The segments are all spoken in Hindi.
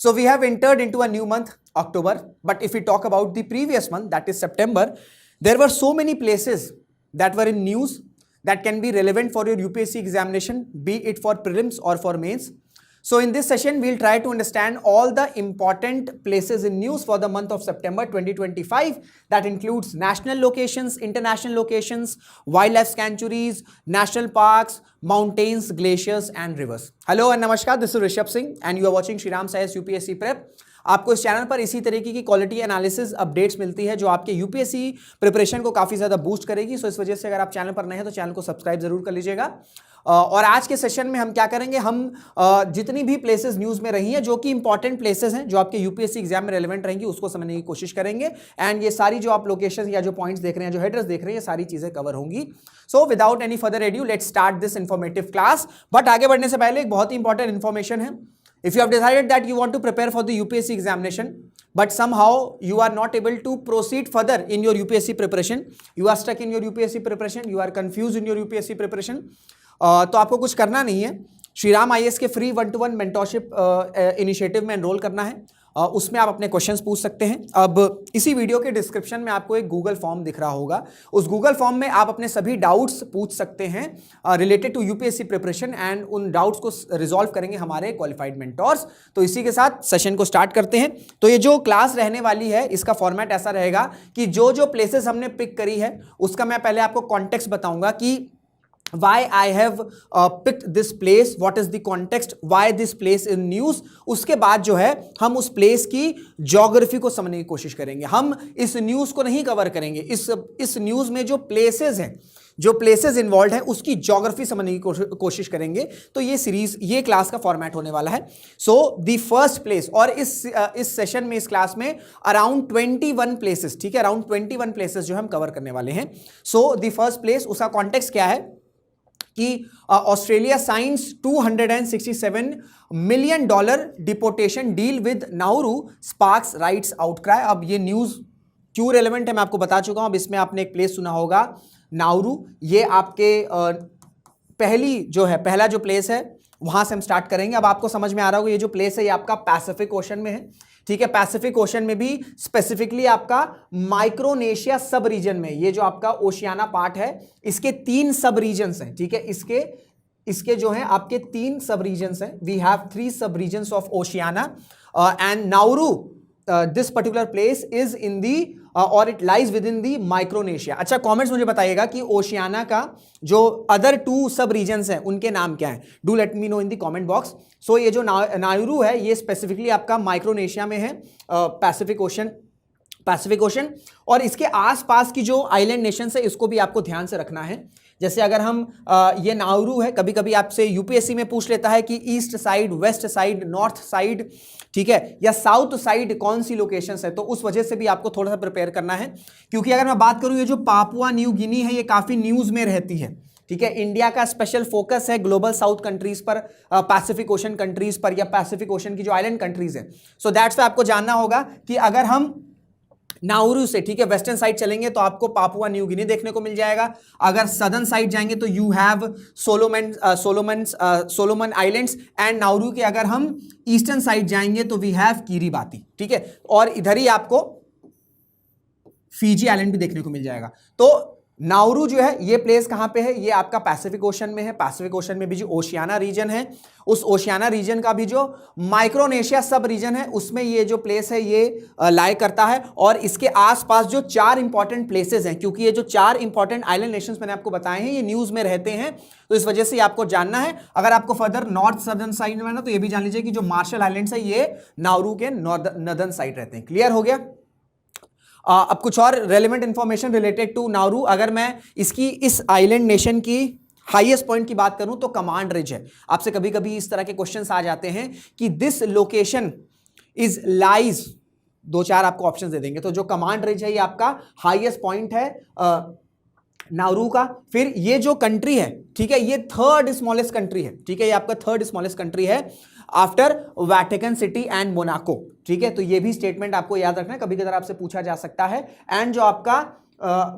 So we have entered into a new month, October. But if we talk about the previous month, that is September, there were so many places that were in news that can be relevant for your UPSC examination, be it for prelims or for mains. So in this session, we'll try to understand all the important places in news for the month of September 2025. That includes national locations, international locations, wildlife sanctuaries, national parks, mountains, glaciers and rivers. Hello and namaskar, this is Rishabh Singh and you are watching Shriram Science UPSC Prep. आपको इस चैनल पर इसी तरीके की क्वालिटी एनालिसिस अपडेट्स मिलती है जो आपके यूपीएससी प्रिपरेशन को काफ़ी ज़्यादा बूस्ट करेगी. सो इस वजह से अगर आप चैनल पर नए हैं तो चैनल को सब्सक्राइब जरूर कर लीजिएगा. और आज के सेशन में हम क्या करेंगे, हम जितनी भी प्लेसेस न्यूज़ में रही हैं जो कि इंपॉर्टेंट प्लेसेस हैं जो आपके यूपीएससी एग्जाम में रेलेवेंट रहेंगी उसको समझने की कोशिश करेंगे. एंड ये सारी जो आप लोकेशन या जो पॉइंट्स देख रहे हैं, जो हेडर्स देख रहे हैं, ये सारी चीज़ें कवर होंगी. So without any further edu let's start this informative class. But आगे बढ़ने से पहले एक बहुत ही इंपॉर्टेंट इन्फॉर्मेशन है. If you have decided that you want to prepare for the UPSC examination, but somehow you are not able to proceed further in your UPSC preparation, you are stuck in your UPSC preparation, you are confused in your UPSC preparation, तो आपको कुछ करना नहीं है. श्रीराम IAS के फ्री 1-to-1 मेंटोरशिप इनिशिएटिव में एनरोल करना है. उसमें आप अपने क्वेश्चंस पूछ सकते हैं. अब इसी वीडियो के डिस्क्रिप्शन में आपको एक गूगल फॉर्म दिख रहा होगा. उस गूगल फॉर्म में आप अपने सभी डाउट्स पूछ सकते हैं related to UPSC preparation and उन डाउट्स को रिजॉल्व करेंगे हमारे क्वालिफाइड मेंटोर्स. तो इसी के साथ सेशन को स्टार्ट करते हैं. तो ये जो क्लास रहने वाली है इसका फॉर्मेट ऐसा रहेगा कि जो जो प्लेसेस हमने पिक करी है उसका मैं पहले आपको कॉन्टेक्स्ट बताऊंगा कि why I have picked this place, what is the context, why this place in news. उसके बाद जो है हम उस प्लेस की ज्योग्राफी को समझने की कोशिश करेंगे. हम इस न्यूज़ को नहीं कवर करेंगे, इस न्यूज़ में जो प्लेसेस हैं, जो प्लेसेस इन्वॉल्व हैं उसकी ज्योग्राफी समझने की कोशिश करेंगे. तो ये सीरीज, ये क्लास का फॉर्मेट होने वाला है. सो द फर्स्ट प्लेस, और इस सेशन में, इस क्लास में अराउंड 21 प्लेसेस, ठीक है, अराउंड 21 प्लेसेस जो हम कवर करने वाले हैं. सो द फर्स्ट प्लेस, उसका कॉन्टेक्स्ट क्या है कि Australia science $267 million deportation deal with Nauru sparks rights outcry. अब ये न्यूज़ क्यों रेलेवेंट है मैं आपको बता चुका हूं. अब इसमें आपने एक प्लेस सुना होगा नाउरू. ये आपके पहला जो प्लेस है वहां से हम स्टार्ट करेंगे. अब आपको समझ में आ रहा होगा ये जो प्लेस है ये आपका पैसिफिक ओशन में है, ठीक है. पैसिफिक ओशन में भी स्पेसिफिकली आपका माइक्रोनेशिया सब रीजन में, ये जो आपका ओशियाना पार्ट है इसके 3 सब रीजन्स हैं, ठीक है. इसके जो है आपके 3 सब रीजन्स हैं. We have 3 sub regions of Oceania and Nauru. This particular place is in the और it lies within the Micronesia. अच्छा, कमेंट्स मुझे बताइएगा कि ओशियाना का जो अदर 2 सब रीजन्स हैं उनके नाम क्या हैं. Do let me know in the comment box. So ये जो नाउरू है ये स्पेसिफिकली आपका माइक्रोनेशिया में है, पैसिफिक ओशन. और इसके आसपास की जो आइलैंड नेशंस है इसको भी आपको ध्यान से रखना है. जैसे अगर हम ये नाउरू है, कभी कभी आपसे यूपीएससी में पूछ लेता है कि east side, west side, north side, ठीक है, या साउथ साइड कौन सी लोकेशंस है. तो उस वजह से भी आपको थोड़ा सा प्रिपेयर करना है. क्योंकि अगर मैं बात करूं ये जो पापुआ न्यू गिनी है ये काफी न्यूज में रहती है, ठीक है. इंडिया का स्पेशल फोकस है ग्लोबल साउथ कंट्रीज पर, पैसिफिक ओशन कंट्रीज पर, या पैसिफिक ओशन की जो आइलैंड कंट्रीज है. सो दैट्स पे आपको जानना होगा कि अगर हम नाउरू से, ठीक है, वेस्टर्न साइड चलेंगे तो आपको पापुआ न्यू गिनी देखने को मिल जाएगा. अगर सदर्न साइड जाएंगे तो you have Solomon islands. And Nauru के अगर हम ईस्टर्न साइड जाएंगे तो वी हैव किरिबाती, ठीक है. और इधर ही आपको फिजी आइलैंड भी देखने को मिल जाएगा. तो नाउरू जो है ये प्लेस कहां पे है, ये आपका पैसिफिक ओशन में है. पैसिफिक ओशन में भी जो ओशियाना रीजन है, उस ओशियाना रीजन का भी जो माइक्रोनेशिया सब रीजन है उसमें ये जो प्लेस है ये लाई करता है. और इसके आसपास जो 4 इंपॉर्टेंट प्लेसेस हैं, क्योंकि ये जो 4 इंपॉर्टेंट आइलैंड नेशंस मैंने आपको बताए हैं ये न्यूज में रहते हैं, तो इस वजह से आपको जानना है. अगर आपको फर्दर नॉर्थ सदर्न साइड में ना, तो ये भी जान लीजिए कि जो मार्शल आइलैंड्स है ये नाउरू के नॉर्दर्न साइड रहते हैं. क्लियर हो गया. अब कुछ और relevant information related to Nauru. अगर मैं इसकी, इस आइलैंड नेशन की हाईएस्ट पॉइंट की बात करूं तो कमांड रिज है. आपसे कभी कभी इस तरह के क्वेश्चंस आ जाते हैं कि दिस लोकेशन इज लाइज, 2-4 आपको ऑप्शन दे देंगे. तो जो कमांड रिज है ये आपका हाईएस्ट पॉइंट है नाउरू का. फिर ये जो कंट्री है, ठीक है, ये 3rd स्मॉलेस्ट कंट्री है, ठीक है, ये आपका 3rd स्मॉलेस्ट कंट्री है after Vatican city and Monaco, ठीक है. तो ये भी स्टेटमेंट आपको याद रखना है, कभी कभी आपसे पूछा जा सकता है. एंड जो आपका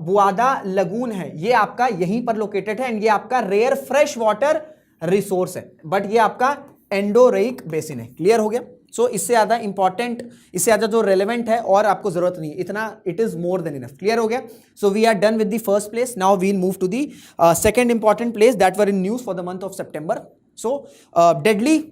बुआदा लगून है ये आपका यहीं पर लोकेटेड है. एंड ये आपका रेयर फ्रेश वाटर रिसोर्स है, बट ये आपका एंडोरेइक बेसिन है. क्लियर हो गया. सो इससे ज़्यादा इंपॉर्टेंट, इससे ज़्यादा जो रेलेवेंट है और आपको जरूरत नहीं है इतना, it is more than enough. Clear हो गया? So we are done with the first place, now we'll move to the second important place that were in news for the month of September. So deadly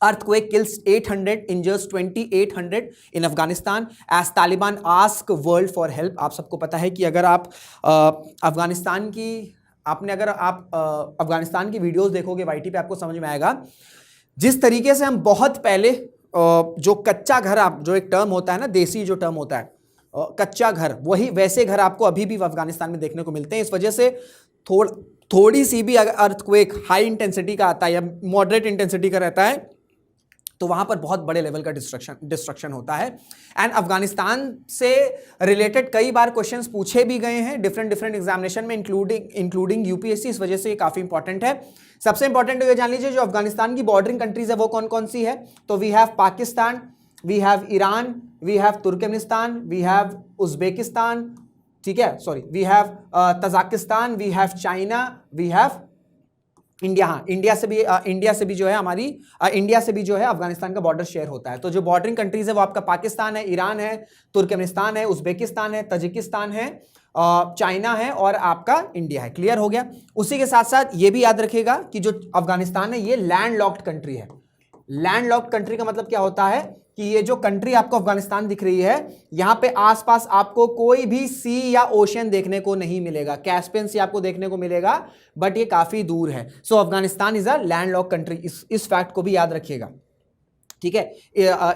earthquake kills 800, injures 2800 in Afghanistan as Taliban ask world for help। आप सबको पता है कि अगर आप अफगानिस्तान की अफगानिस्तान की वीडियोस देखोगे वाईटी पे, आपको समझ में आएगा जिस तरीके से हम बहुत पहले जो कच्चा घर, आप जो एक टर्म होता है ना, देसी जो टर्म होता है कच्चा घर, वही वैसे घर आपको अभी भी अफगानिस्तान में देखने को मिलते हैं। इस वजह से थोड़ी सी भी अगर अर्थक्वेक हाई इंटेंसिटी का आता है या मॉडरेट इंटेंसिटी का रहता है तो वहां पर बहुत बड़े लेवल का डिस्ट्रक्शन होता है। एंड अफगानिस्तान से रिलेटेड कई बार क्वेश्चंस पूछे भी गए हैं डिफरेंट एग्जामिनेशन में, इंक्लूडिंग यूपीएससी। इस वजह से ये काफी इंपॉर्टेंट है। सबसे इंपॉर्टेंट ये जान लीजिए जो अफगानिस्तान की बॉर्डरिंग कंट्रीज है वो कौन कौन सी है। तो we have Pakistan, we have Iran, we have Turkmenistan, we have Uzbekistan, ठीक है, sorry, we have Tajikistan, we have China, we have India. हाँ, इंडिया से भी जो है हमारी इंडिया से भी जो है अफगानिस्तान का बॉर्डर शेयर होता है। तो जो बॉर्डरिंग कंट्रीज है वो आपका पाकिस्तान है, ईरान है, तुर्कमेनिस्तान है, उज्बेकिस्तान है, तजिकिस्तान है, चाइना है और आपका इंडिया है। क्लियर हो गया? उसी के साथ साथ ये भी याद रखिएगा कि जो अफगानिस्तान है ये लैंड लॉक्ड कंट्री है। लैंड लॉक्ड कंट्री का मतलब क्या होता है कि ये जो कंट्री आपको अफगानिस्तान दिख रही है, यहां पे आसपास आपको कोई भी सी या ओशन देखने को नहीं मिलेगा। कैस्पियन सी आपको देखने को मिलेगा बट ये काफी दूर है। So Afghanistan is a land locked country. इस फैक्ट को भी याद रखिएगा, ठीक है,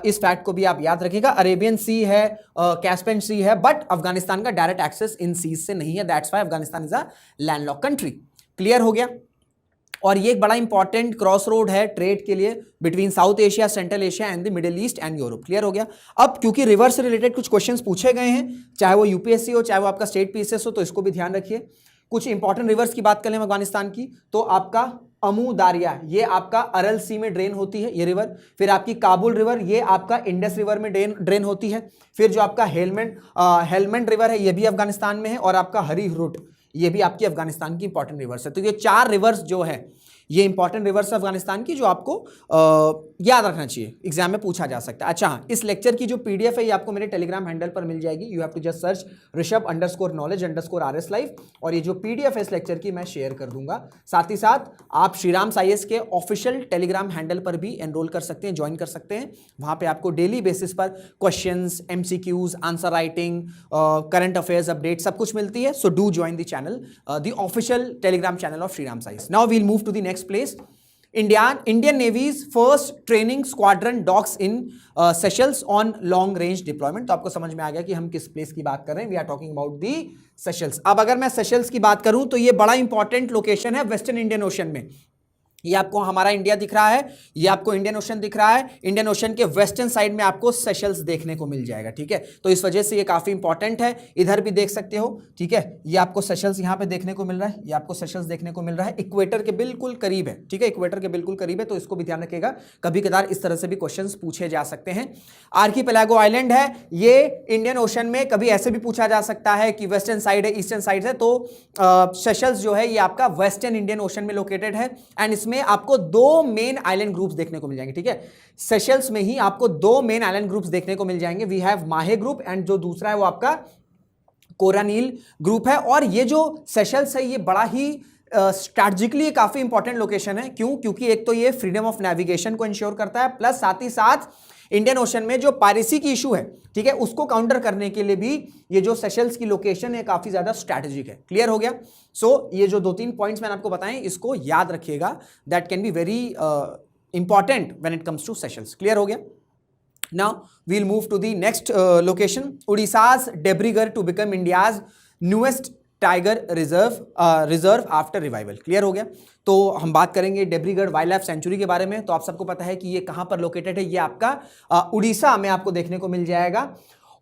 इस फैक्ट को भी आप याद रखिएगा। अरेबियन सी है, कैस्पियन सी है, बट अफगानिस्तान का डायरेक्ट एक्सेस इन सीज से नहीं है। That's why Afghanistan is a land locked country. Clear हो गया? और ये एक बड़ा इंपॉर्टेंट क्रॉस रोड है ट्रेड के लिए between south Asia, central Asia and the middle east and Europe. Clear हो गया? अब क्योंकि रिवर से रिलेटेड कुछ क्वेश्चंस पूछे गए हैं, चाहे वो यूपीएससी हो चाहे वो आपका स्टेट पीसीएस हो, तो इसको भी ध्यान रखिए। कुछ इंपॉर्टेंट रिवर्स की बात करें अफगानिस्तान की, तो आपका अमू दारिया, ये आपका अरल सी में ड्रेन होती है ये रिवर। फिर आपकी काबुल रिवर, ये आपका इंडस रिवर में ड्रेन होती है। फिर जो आपका हेलमंड रिवर है ये भी अफगानिस्तान में है, और आपका हरी ह्रुट ये भी आपकी अफगानिस्तान की इंपॉर्टेंट रिवर्स है। तो ये 4 रिवर्स जो है ये इंपॉर्टेंट रिवर्स अफगानिस्तान की जो आपको याद रखना चाहिए, एग्जाम में पूछा जा सकता है। अच्छा हाँ, इस लेक्चर की जो पीडीएफ है ये आपको मेरे टेलीग्राम हैंडल पर मिल जाएगी। You have to just search ऋषभ_knowledge_RS लाइव, और ये जो पीडीएफ है इस लेक्चर की मैं शेयर कर दूंगा। साथ ही साथ आप श्रीराम साइंस के ऑफिशियल टेलीग्राम हैंडल पर भी एनरोल कर सकते हैं, ज्वाइन कर सकते हैं। वहां पे आपको डेली बेसिस पर questions, MCQs, answer writing, current affairs update सब कुछ मिलती है। So do join the channel, the official Telegram channel of Shriram science. Now we'll move to the next place. Indian Navy's first training squadron docks in Seychelles on long range deployment। तो आपको समझ में आ गया कि हम किस प्लेस की बात कर रहे हैं। We are talking about the Seychelles. अब अगर मैं सेशल्स की बात करूं तो ये बड़ा इंपॉर्टेंट लोकेशन है वेस्टर्न इंडियन ओशन में। ये आपको हमारा इंडिया दिख रहा है, ये आपको इंडियन ओशन दिख रहा है। इंडियन ओशन के वेस्टर्न साइड में आपको सेशल्स देखने को मिल जाएगा, ठीक है। तो इस वजह से ये काफी इंपॉर्टेंट है। इधर भी देख सकते हो, ठीक है, ये आपको सेशल्स यहाँ पे देखने को मिल रहा है, ये आपको सेशल्स देखने को मिल रहा है। इक्वेटर के बिल्कुल करीब है, ठीक है, इक्वेटर के बिल्कुल करीब है, तो इसको भी ध्यान रखिएगा। कभी कभार इस तरह से भी क्वेश्चन पूछे जा सकते हैं। आर्कीपेलागो आइलैंड है, ये इंडियन ओशन में कभी ऐसे भी पूछा जा सकता है कि वेस्टर्न साइड है, ईस्टर्न साइड है। तो सेशल्स जो है ये आपका वेस्टर्न इंडियन ओशन में लोकेटेड है, एंड इसमें आपको 2 मेन आइलैंड ग्रुप्स देखने को मिल जाएंगे, ठीक है। सेशल्स में ही आपको 2 मेन आइलैंड ग्रुप्स देखने को मिल जाएंगे। वी हैव माहे ग्रुप एंड जो दूसरा है वो आपका कोरानील ग्रुप है। और ये जो सेशल्स है ये बड़ा ही स्ट्रैटेजिकली काफी इंपॉर्टेंट लोकेशन है। क्यों? क्योंकि एक तो ये फ्रीडम ऑफ नेविगेशन को इंश्योर करता है, प्लस साथ ही साथ इंडियन ओशन में जो पायरेसी की इशू है, ठीक है, उसको काउंटर करने के लिए भी ये जो सेशल्स की लोकेशन है काफी ज्यादा स्ट्रैटेजिक है। क्लियर हो गया? सो ये जो 2-3 पॉइंट्स मैंने आपको बताएं इसको याद रखिएगा, that can be very important when it comes to Seychelles. Clear हो गया? Now we'll move to the next location, Odisha's Debrigarh to become India's newest tiger reserve after revival. Clear हो गया? तो हम बात करेंगे डेब्रीगढ़ वाइल्ड लाइफ सेंचुरी के बारे में। तो आप सबको पता है कि ये कहां पर लोकेटेड है, ये आपका उड़ीसा में आपको देखने को मिल जाएगा,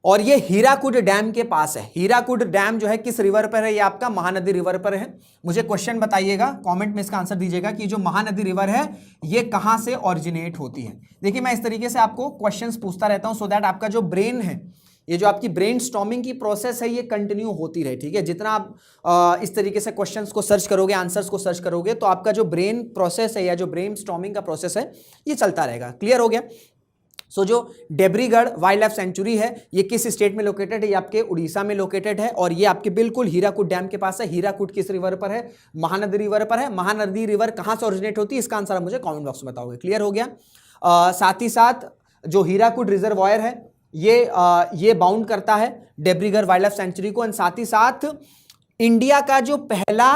और ये हीराकुड डैम के पास है। हीराकुड डैम जो है किस रिवर पर है? ये आपका महानदी रिवर पर है। मुझे क्वेश्चन बताइएगा, कमेंट में इसका आंसर दीजिएगा कि जो महानदी रिवर है ये कहां से ओरिजिनेट होती है। देखिए मैं इस तरीके से आपको क्वेश्चंस पूछता रहता हूं सो दैट आपका जो ब्रेन है, ये जो आपकी ब्रेन स्टॉर्मिंग की प्रोसेस है ये कंटिन्यू होती रहे, ठीक है। जितना आप इस तरीके से क्वेश्चंस को सर्च करोगे, आंसर्स को सर्च करोगे, तो आपका जो ब्रेन प्रोसेस है या जो ब्रेन स्टॉर्मिंग का प्रोसेस है ये चलता रहेगा। क्लियर हो गया? सो जो डेब्रीगढ़ वाइल्ड लाइफ सेंचुरी है ये किस स्टेट में लोकेटेड है? ये आपके उड़ीसा में लोकेटेड है और ये आपके बिल्कुल हीराकुद डैम के पास है। हीराकुद किस रिवर पर है? महानदी रिवर पर है। महानदी रिवर कहां से ओरिजिनेट होती है? इसका आंसर आप मुझे कमेंट बॉक्स में बताओगे। क्लियर हो गया? साथ ही साथ जो हीराकुद रिजर्वायर है ये बाउंड करता है डेब्रीगढ़ वाइल्ड लाइफ सेंचुरी को। एंड साथ ही साथ इंडिया का जो पहला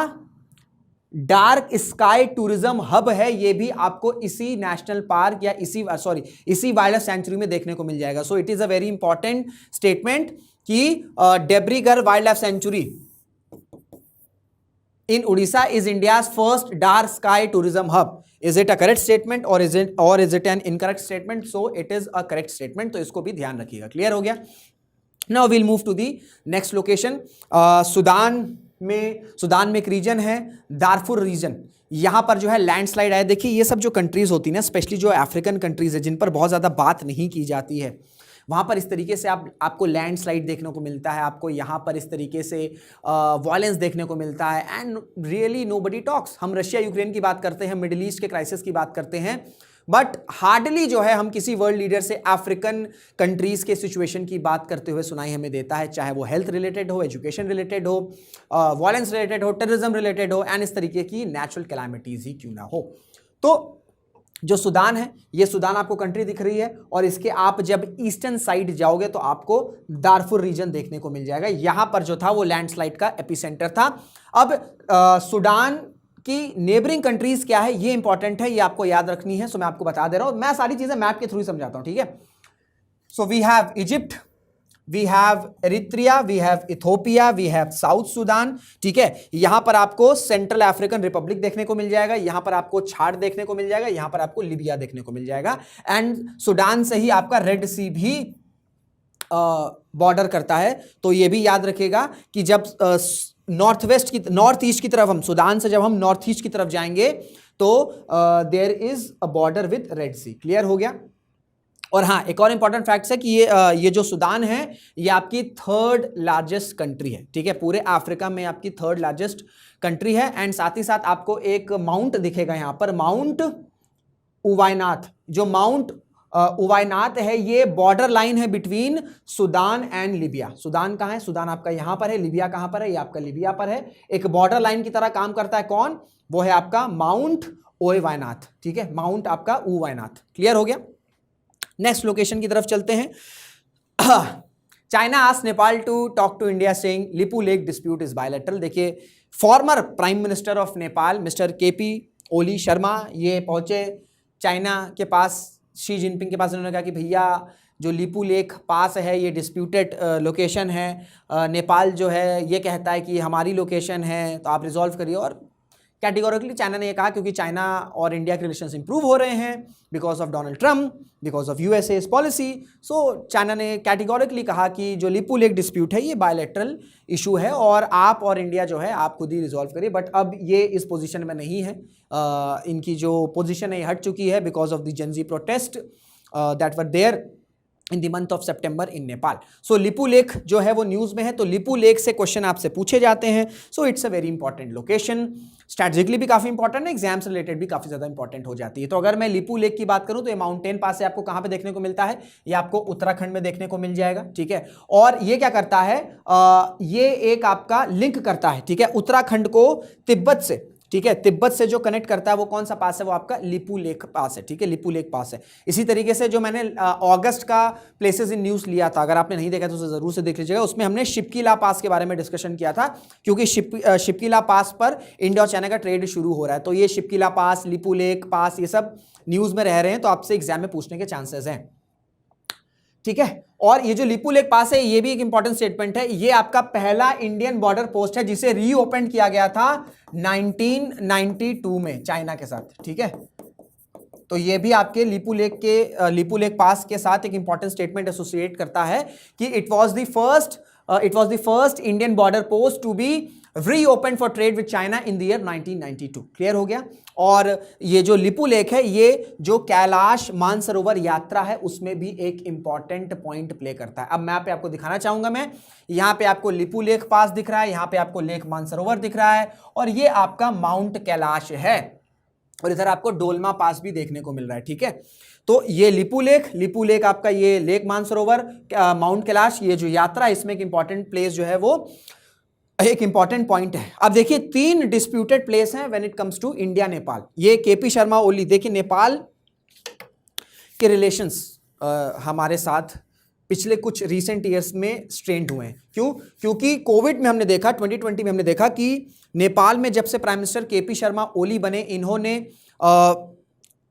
डार्क स्काई टूरिज्म हब है ये भी आपको इसी नेशनल पार्क या इसी वाइल्ड लाइफ सेंचुरी में देखने को मिल जाएगा। So it is a very important statement कि Debrigarh wild life sanctuary in Odisha is India's first dark sky tourism hub. Is it a correct statement or is it an incorrect statement? So it is a correct statement. तो इसको भी ध्यान रखिएगा। क्लियर हो गया? Now we'll move to the next location. Sudan में एक रीजन है दारफुर रीजन। यहां पर जो है लैंडस्लाइड आया। देखिए ये सब जो कंट्रीज होती है ना, स्पेशली जो अफ्रीकन कंट्रीज है जिन पर बहुत ज्यादा बात नहीं की जाती है, वहाँ पर इस तरीके से आपको लैंडस्लाइड देखने को मिलता है, आपको यहाँ पर इस तरीके से वायलेंस देखने को मिलता है एंड रियली नोबडी टॉक्स। हम रशिया यूक्रेन की बात करते हैं, मिडिल ईस्ट के क्राइसिस की बात करते हैं, बट हार्डली जो है हम किसी वर्ल्ड लीडर से अफ्रीकन कंट्रीज के सिचुएशन की बात करते हुए सुनाई हमें देता है, चाहे वो हेल्थ रिलेटेड हो, एजुकेशन रिलेटेड हो, वायलेंस रिलेटेड हो, टेररिज्म रिलेटेड हो एंड इस तरीके की नेचुरल कैलामिटीज ही क्यों ना हो। तो जो सुदान है, ये सुदान आपको कंट्री दिख रही है और इसके आप जब ईस्टर्न साइड जाओगे तो आपको दारफुर रीजन देखने को मिल जाएगा। यहां पर जो था वो लैंडस्लाइड का एपिसेंटर था। अब सुदान की नेबरिंग कंट्रीज क्या है ये इंपॉर्टेंट है, ये आपको याद रखनी है। सो मैं आपको बता दे रहा हूं, मैं सारी चीजें मैप के थ्रू ही समझाता हूं, ठीक है। So we have Egypt, we have Eritrea, we have Ethiopia, we have South Sudan, ठीक है। यहां पर आपको सेंट्रल अफ्रीकन रिपब्लिक देखने को मिल जाएगा, यहां पर आपको छाड़ देखने को मिल जाएगा, यहां पर आपको लीबिया देखने को मिल जाएगा एंड सुदान से ही आपका रेड सी भी बॉर्डर करता है। तो ये भी याद रखिएगा कि जब नॉर्थ ईस्ट की तरफ हम सुदान से जब हम नॉर्थ ईस्ट की तरफ जाएंगे तो there is a border with Red Sea. Clear हो गया? और हाँ, एक और इंपॉर्टेंट फैक्ट है कि ये जो सुदान है ये आपकी थर्ड लार्जेस्ट कंट्री है, ठीक है। पूरे अफ्रीका में आपकी थर्ड लार्जेस्ट कंट्री है एंड साथ ही साथ आपको एक माउंट दिखेगा यहां पर, माउंट उवाइनाथ। जो माउंट उवाइनाथ है ये बॉर्डर लाइन है between Sudan and Libya. Sudan कहाँ है? सुदान आपका यहां पर है। लीबिया कहां पर है? ये आपका लीबिया पर है। एक बॉर्डर लाइन की तरह काम करता है। कौन? वो है आपका माउंट ओवाइनाथ, ठीक है, माउंट आपका उवाइनाथ। क्लियर हो गया? नेक्स्ट लोकेशन की तरफ चलते हैं। China asked Nepal to talk to India saying Lipulekh dispute is bilateral. देखिए former prime minister of Nepal mister KP Oli Sharma ये पहुंचे चाइना के पास, शी जिनपिंग के पास। उन्होंने कहा कि भैया जो लिपू लेक पास है ये डिस्प्यूटेड लोकेशन है, नेपाल जो है ये कहता है कि हमारी लोकेशन है, तो आप रिजॉल्व करिए। और कैटेगोरिकली चाइना ने ये कहा, क्योंकि चाइना और इंडिया के रिलेशंस इंप्रूव हो रहे हैं because of Donald Trump, because of USA's policy. So China ने कैटेगोरिकली कहा कि जो लिपू लेक डिस्प्यूट है ये बायलैटरल इशू है और आप और इंडिया जो है आप खुद ही रिजॉल्व करिए। बट अब ये इस पोजीशन में नहीं है, इनकी जो पोजीशन है ये हट चुकी है because of the Gen Z protest that were there in the month of September in Nepal. So Lipulekh जो है वो न्यूज़ में है, तो लिपू लेक से क्वेश्चन आपसे पूछे जाते हैं। So it's a very important location, strategically भी काफ़ी इंपॉर्टेंट है, एग्जाम्स रिलेटेड भी काफ़ी ज़्यादा इंपॉर्टेंट हो जाती है। तो अगर मैं लिपू लेक की बात करूं तो ये माउंटेन पास से आपको कहाँ पे देखने को मिलता है? ये आपको उत्तराखंड में देखने को मिल जाएगा, ठीक है। और ये क्या करता है, ये एक आपका लिंक करता है, ठीक है, उत्तराखंड को तिब्बत से, ठीक है। तिब्बत से जो कनेक्ट करता है वो कौन सा पास है? वो आपका लिपू लेक पास है, ठीक है, लिपू लेक पास है। इसी तरीके से जो मैंने अगस्त का प्लेसेस इन न्यूज़ लिया था, अगर आपने नहीं देखा तो उसे जरूर से देख लीजिएगा। उसमें हमने शिपकीला पास के बारे में डिस्कशन किया था, क्योंकि शिपकीला पास पर इंडिया और चाइना का ट्रेड शुरू हो रहा है। तो ये शिपकीला पास, लिपू लेक पास, ये सब न्यूज़ में रह रहे हैं, तो आपसे एग्जाम में पूछने के चांसेस हैं, ठीक है। और ये जो लिपू लेक पास है ये भी एक इंपॉर्टेंट स्टेटमेंट है, ये आपका पहला इंडियन बॉर्डर पोस्ट है जिसे रीओपन किया गया था 1992 में चाइना के साथ, ठीक है। तो ये भी आपके लिपू लेक पास के साथ एक इंपॉर्टेंट स्टेटमेंट एसोसिएट करता है कि it was the first Indian border post to be reopen for trade with China in the year 1992। Clear हो गया? और ये जो लिपू लेक है ये जो कैलाश मानसरोवर यात्रा है उसमें भी एक इंपॉर्टेंट पॉइंट प्ले करता है। अब मैप पे आपको दिखाना चाहूंगा मैं, यहां पे आपको लिपू लेक पास दिख रहा है, यहां पे आपको लेक मानसरोवर दिख रहा है और ये आपका माउंट कैलाश है। और इधर आपको डोलमा पास भी देखने को मिल रहा है, ठीक है। तो ये लिपू लेक आपका, ये लेक मानसरोवर, माउंट कैलाश, ये जो यात्रा, इसमें एक इंपॉर्टेंट प्लेस जो है वो एक इंपॉर्टेंट पॉइंट है। अब देखिए 3 डिस्प्यूटेड प्लेस हैं when it comes to India Nepal. ये केपी शर्मा ओली, देखिए नेपाल के रिलेशंस हमारे साथ पिछले कुछ रीसेंट ईयर्स में स्ट्रेंड हुए हैं। क्यों? क्योंकि कोविड में हमने देखा, 2020 में हमने देखा कि नेपाल में जब से prime minister KP Sharma Oli बने, इन्होंने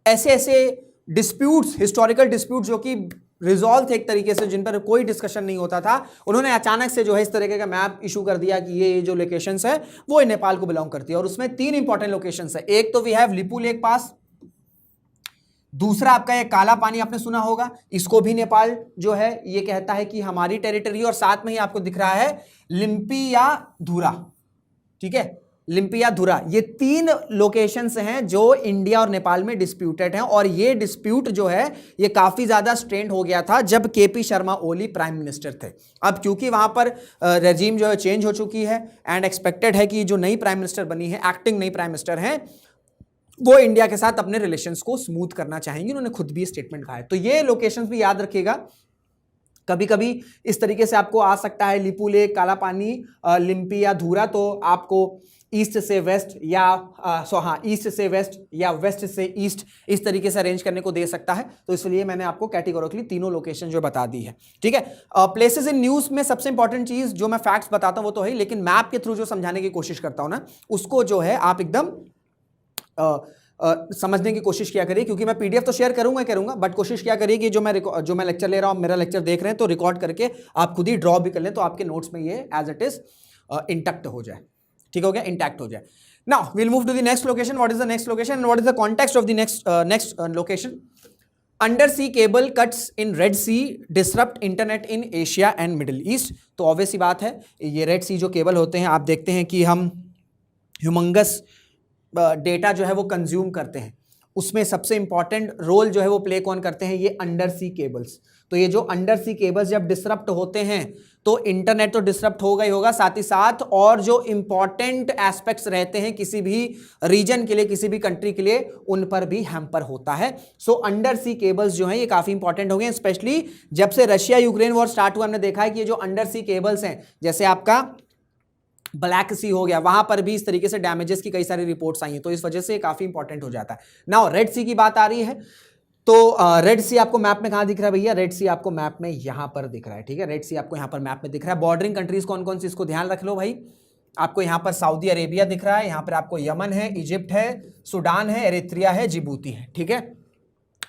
ऐसे ऐसे डिस्प्यूट्स, हिस्टोरिकल डिस्प्यूट जो कि रिजॉल्व थे एक तरीके से, जिन पर कोई डिस्कशन नहीं होता था, उन्होंने अचानक से जो है इस तरीके का मैप इशू कर दिया कि ये जो लोकेशंस है वो नेपाल को बिलोंग करती है। और उसमें 3 इंपॉर्टेंट लोकेशंस है। एक तो वी हैव लिपू लेक पास, दूसरा आपका ये काला पानी आपने सुना होगा, इसको भी नेपाल जो है ये कहता है कि हमारी टेरिटरी, और साथ में ही आपको दिख रहा है लिम्पियाधुरा, ठीक है, लिम्पियाधुरा। ये 3 लोकेशंस हैं जो इंडिया और नेपाल में डिस्प्यूटेड हैं, और ये डिस्प्यूट जो है ये काफी ज्यादा स्ट्रेंड हो गया था जब KP Sharma Oli prime minister थे। अब क्योंकि वहां पर रेजिम जो है चेंज हो चुकी है, एंड एक्सपेक्टेड है कि जो नई प्राइम मिनिस्टर बनी है, एक्टिंग नई प्राइम मिनिस्टर हैं, वो इंडिया के साथ अपने रिलेशंस को स्मूथ करना चाहेंगे। उन्होंने खुद भी स्टेटमेंट कहा है। तो ये लोकेशंस भी याद रखिएगा, कभी कभी इस तरीके से आपको आ सकता है लिपू लेक, काला पानी, लिम्पियाधुरा, तो आपको ईस्ट से वेस्ट या ईस्ट से वेस्ट या वेस्ट से ईस्ट इस तरीके से अरेंज करने को दे सकता है। तो इसलिए मैंने आपको कैटेगोरिकली तीनों लोकेशन जो बता दी है, ठीक है। प्लेसेस इन न्यूज में सबसे इंपॉर्टेंट चीज जो मैं फैक्ट्स बताता हूं वो तो है, लेकिन मैप के थ्रू जो समझाने की कोशिश करता हूं ना, उसको जो है आप एकदम समझने की कोशिश किया करिए, क्योंकि मैं पीडीएफ तो शेयर करूंगा, बट कोशिश क्या करिए कि जो मैं लेक्चर ले रहा हूं, मेरा लेक्चर देख रहे हैं तो रिकॉर्ड करके आप खुद ही ड्रॉ भी कर लें, तो आपके नोट्स में ये एज इट इज इंटैक्ट हो जाए, ठीक हो गया, इंटैक्ट हो जाए। Now we'll move to the next location. What is the next location and what is the context of the next location? Under sea cable cuts in Red Sea disrupt internet in Asia and Middle East. तो ऑब्वियस सी बात है, ये रेड सी जो केबल होते हैं, आप देखते हैं कि हम ह्यूमंगस डेटा जो है वो कंज्यूम करते हैं, उसमें सबसे इंपॉर्टेंट रोल जो है वो प्ले कौन करते हैं? ये अंडर सी केबल्स। तो ये जो अंडर सी केबल्स जब डिसरप्ट होते हैं तो इंटरनेट तो डिसरप्ट होगा ही होगा, साथ ही साथ और जो इंपॉर्टेंट एस्पेक्ट्स रहते हैं किसी भी रीजन के लिए, किसी भी कंट्री के लिए, उन पर भी हैम्पर होता है। सो अंडर सी केबल्स जो हैं ये काफी इंपॉर्टेंट हो गए, स्पेशली जब से रशिया यूक्रेन वॉर स्टार्ट हुआ। हमने देखा है कि ये जो अंडर सी केबल्स हैं, जैसे आपका ब्लैक सी हो गया, वहां पर भी इस तरीके से डैमेजेस की कई सारी रिपोर्ट्स आई हैं, तो इस वजह से काफी इंपॉर्टेंट हो जाता है। नाउ रेड सी की बात आ रही है, तो रेड सी आपको मैप में कहां दिख रहा है भैया? रेड सी आपको मैप में यहां पर दिख रहा है, ठीक है। रेड सी आपको यहां पर मैप में दिख रहा है। बॉर्डरिंग कंट्रीज कौन कौन सी, इसको ध्यान रख लो भाई। आपको यहां पर सऊदी अरेबिया दिख रहा है, यहां पर आपको यमन है, इजिप्ट है, सूडान है, एरित्रिया है, जिबूती है, ठीक है।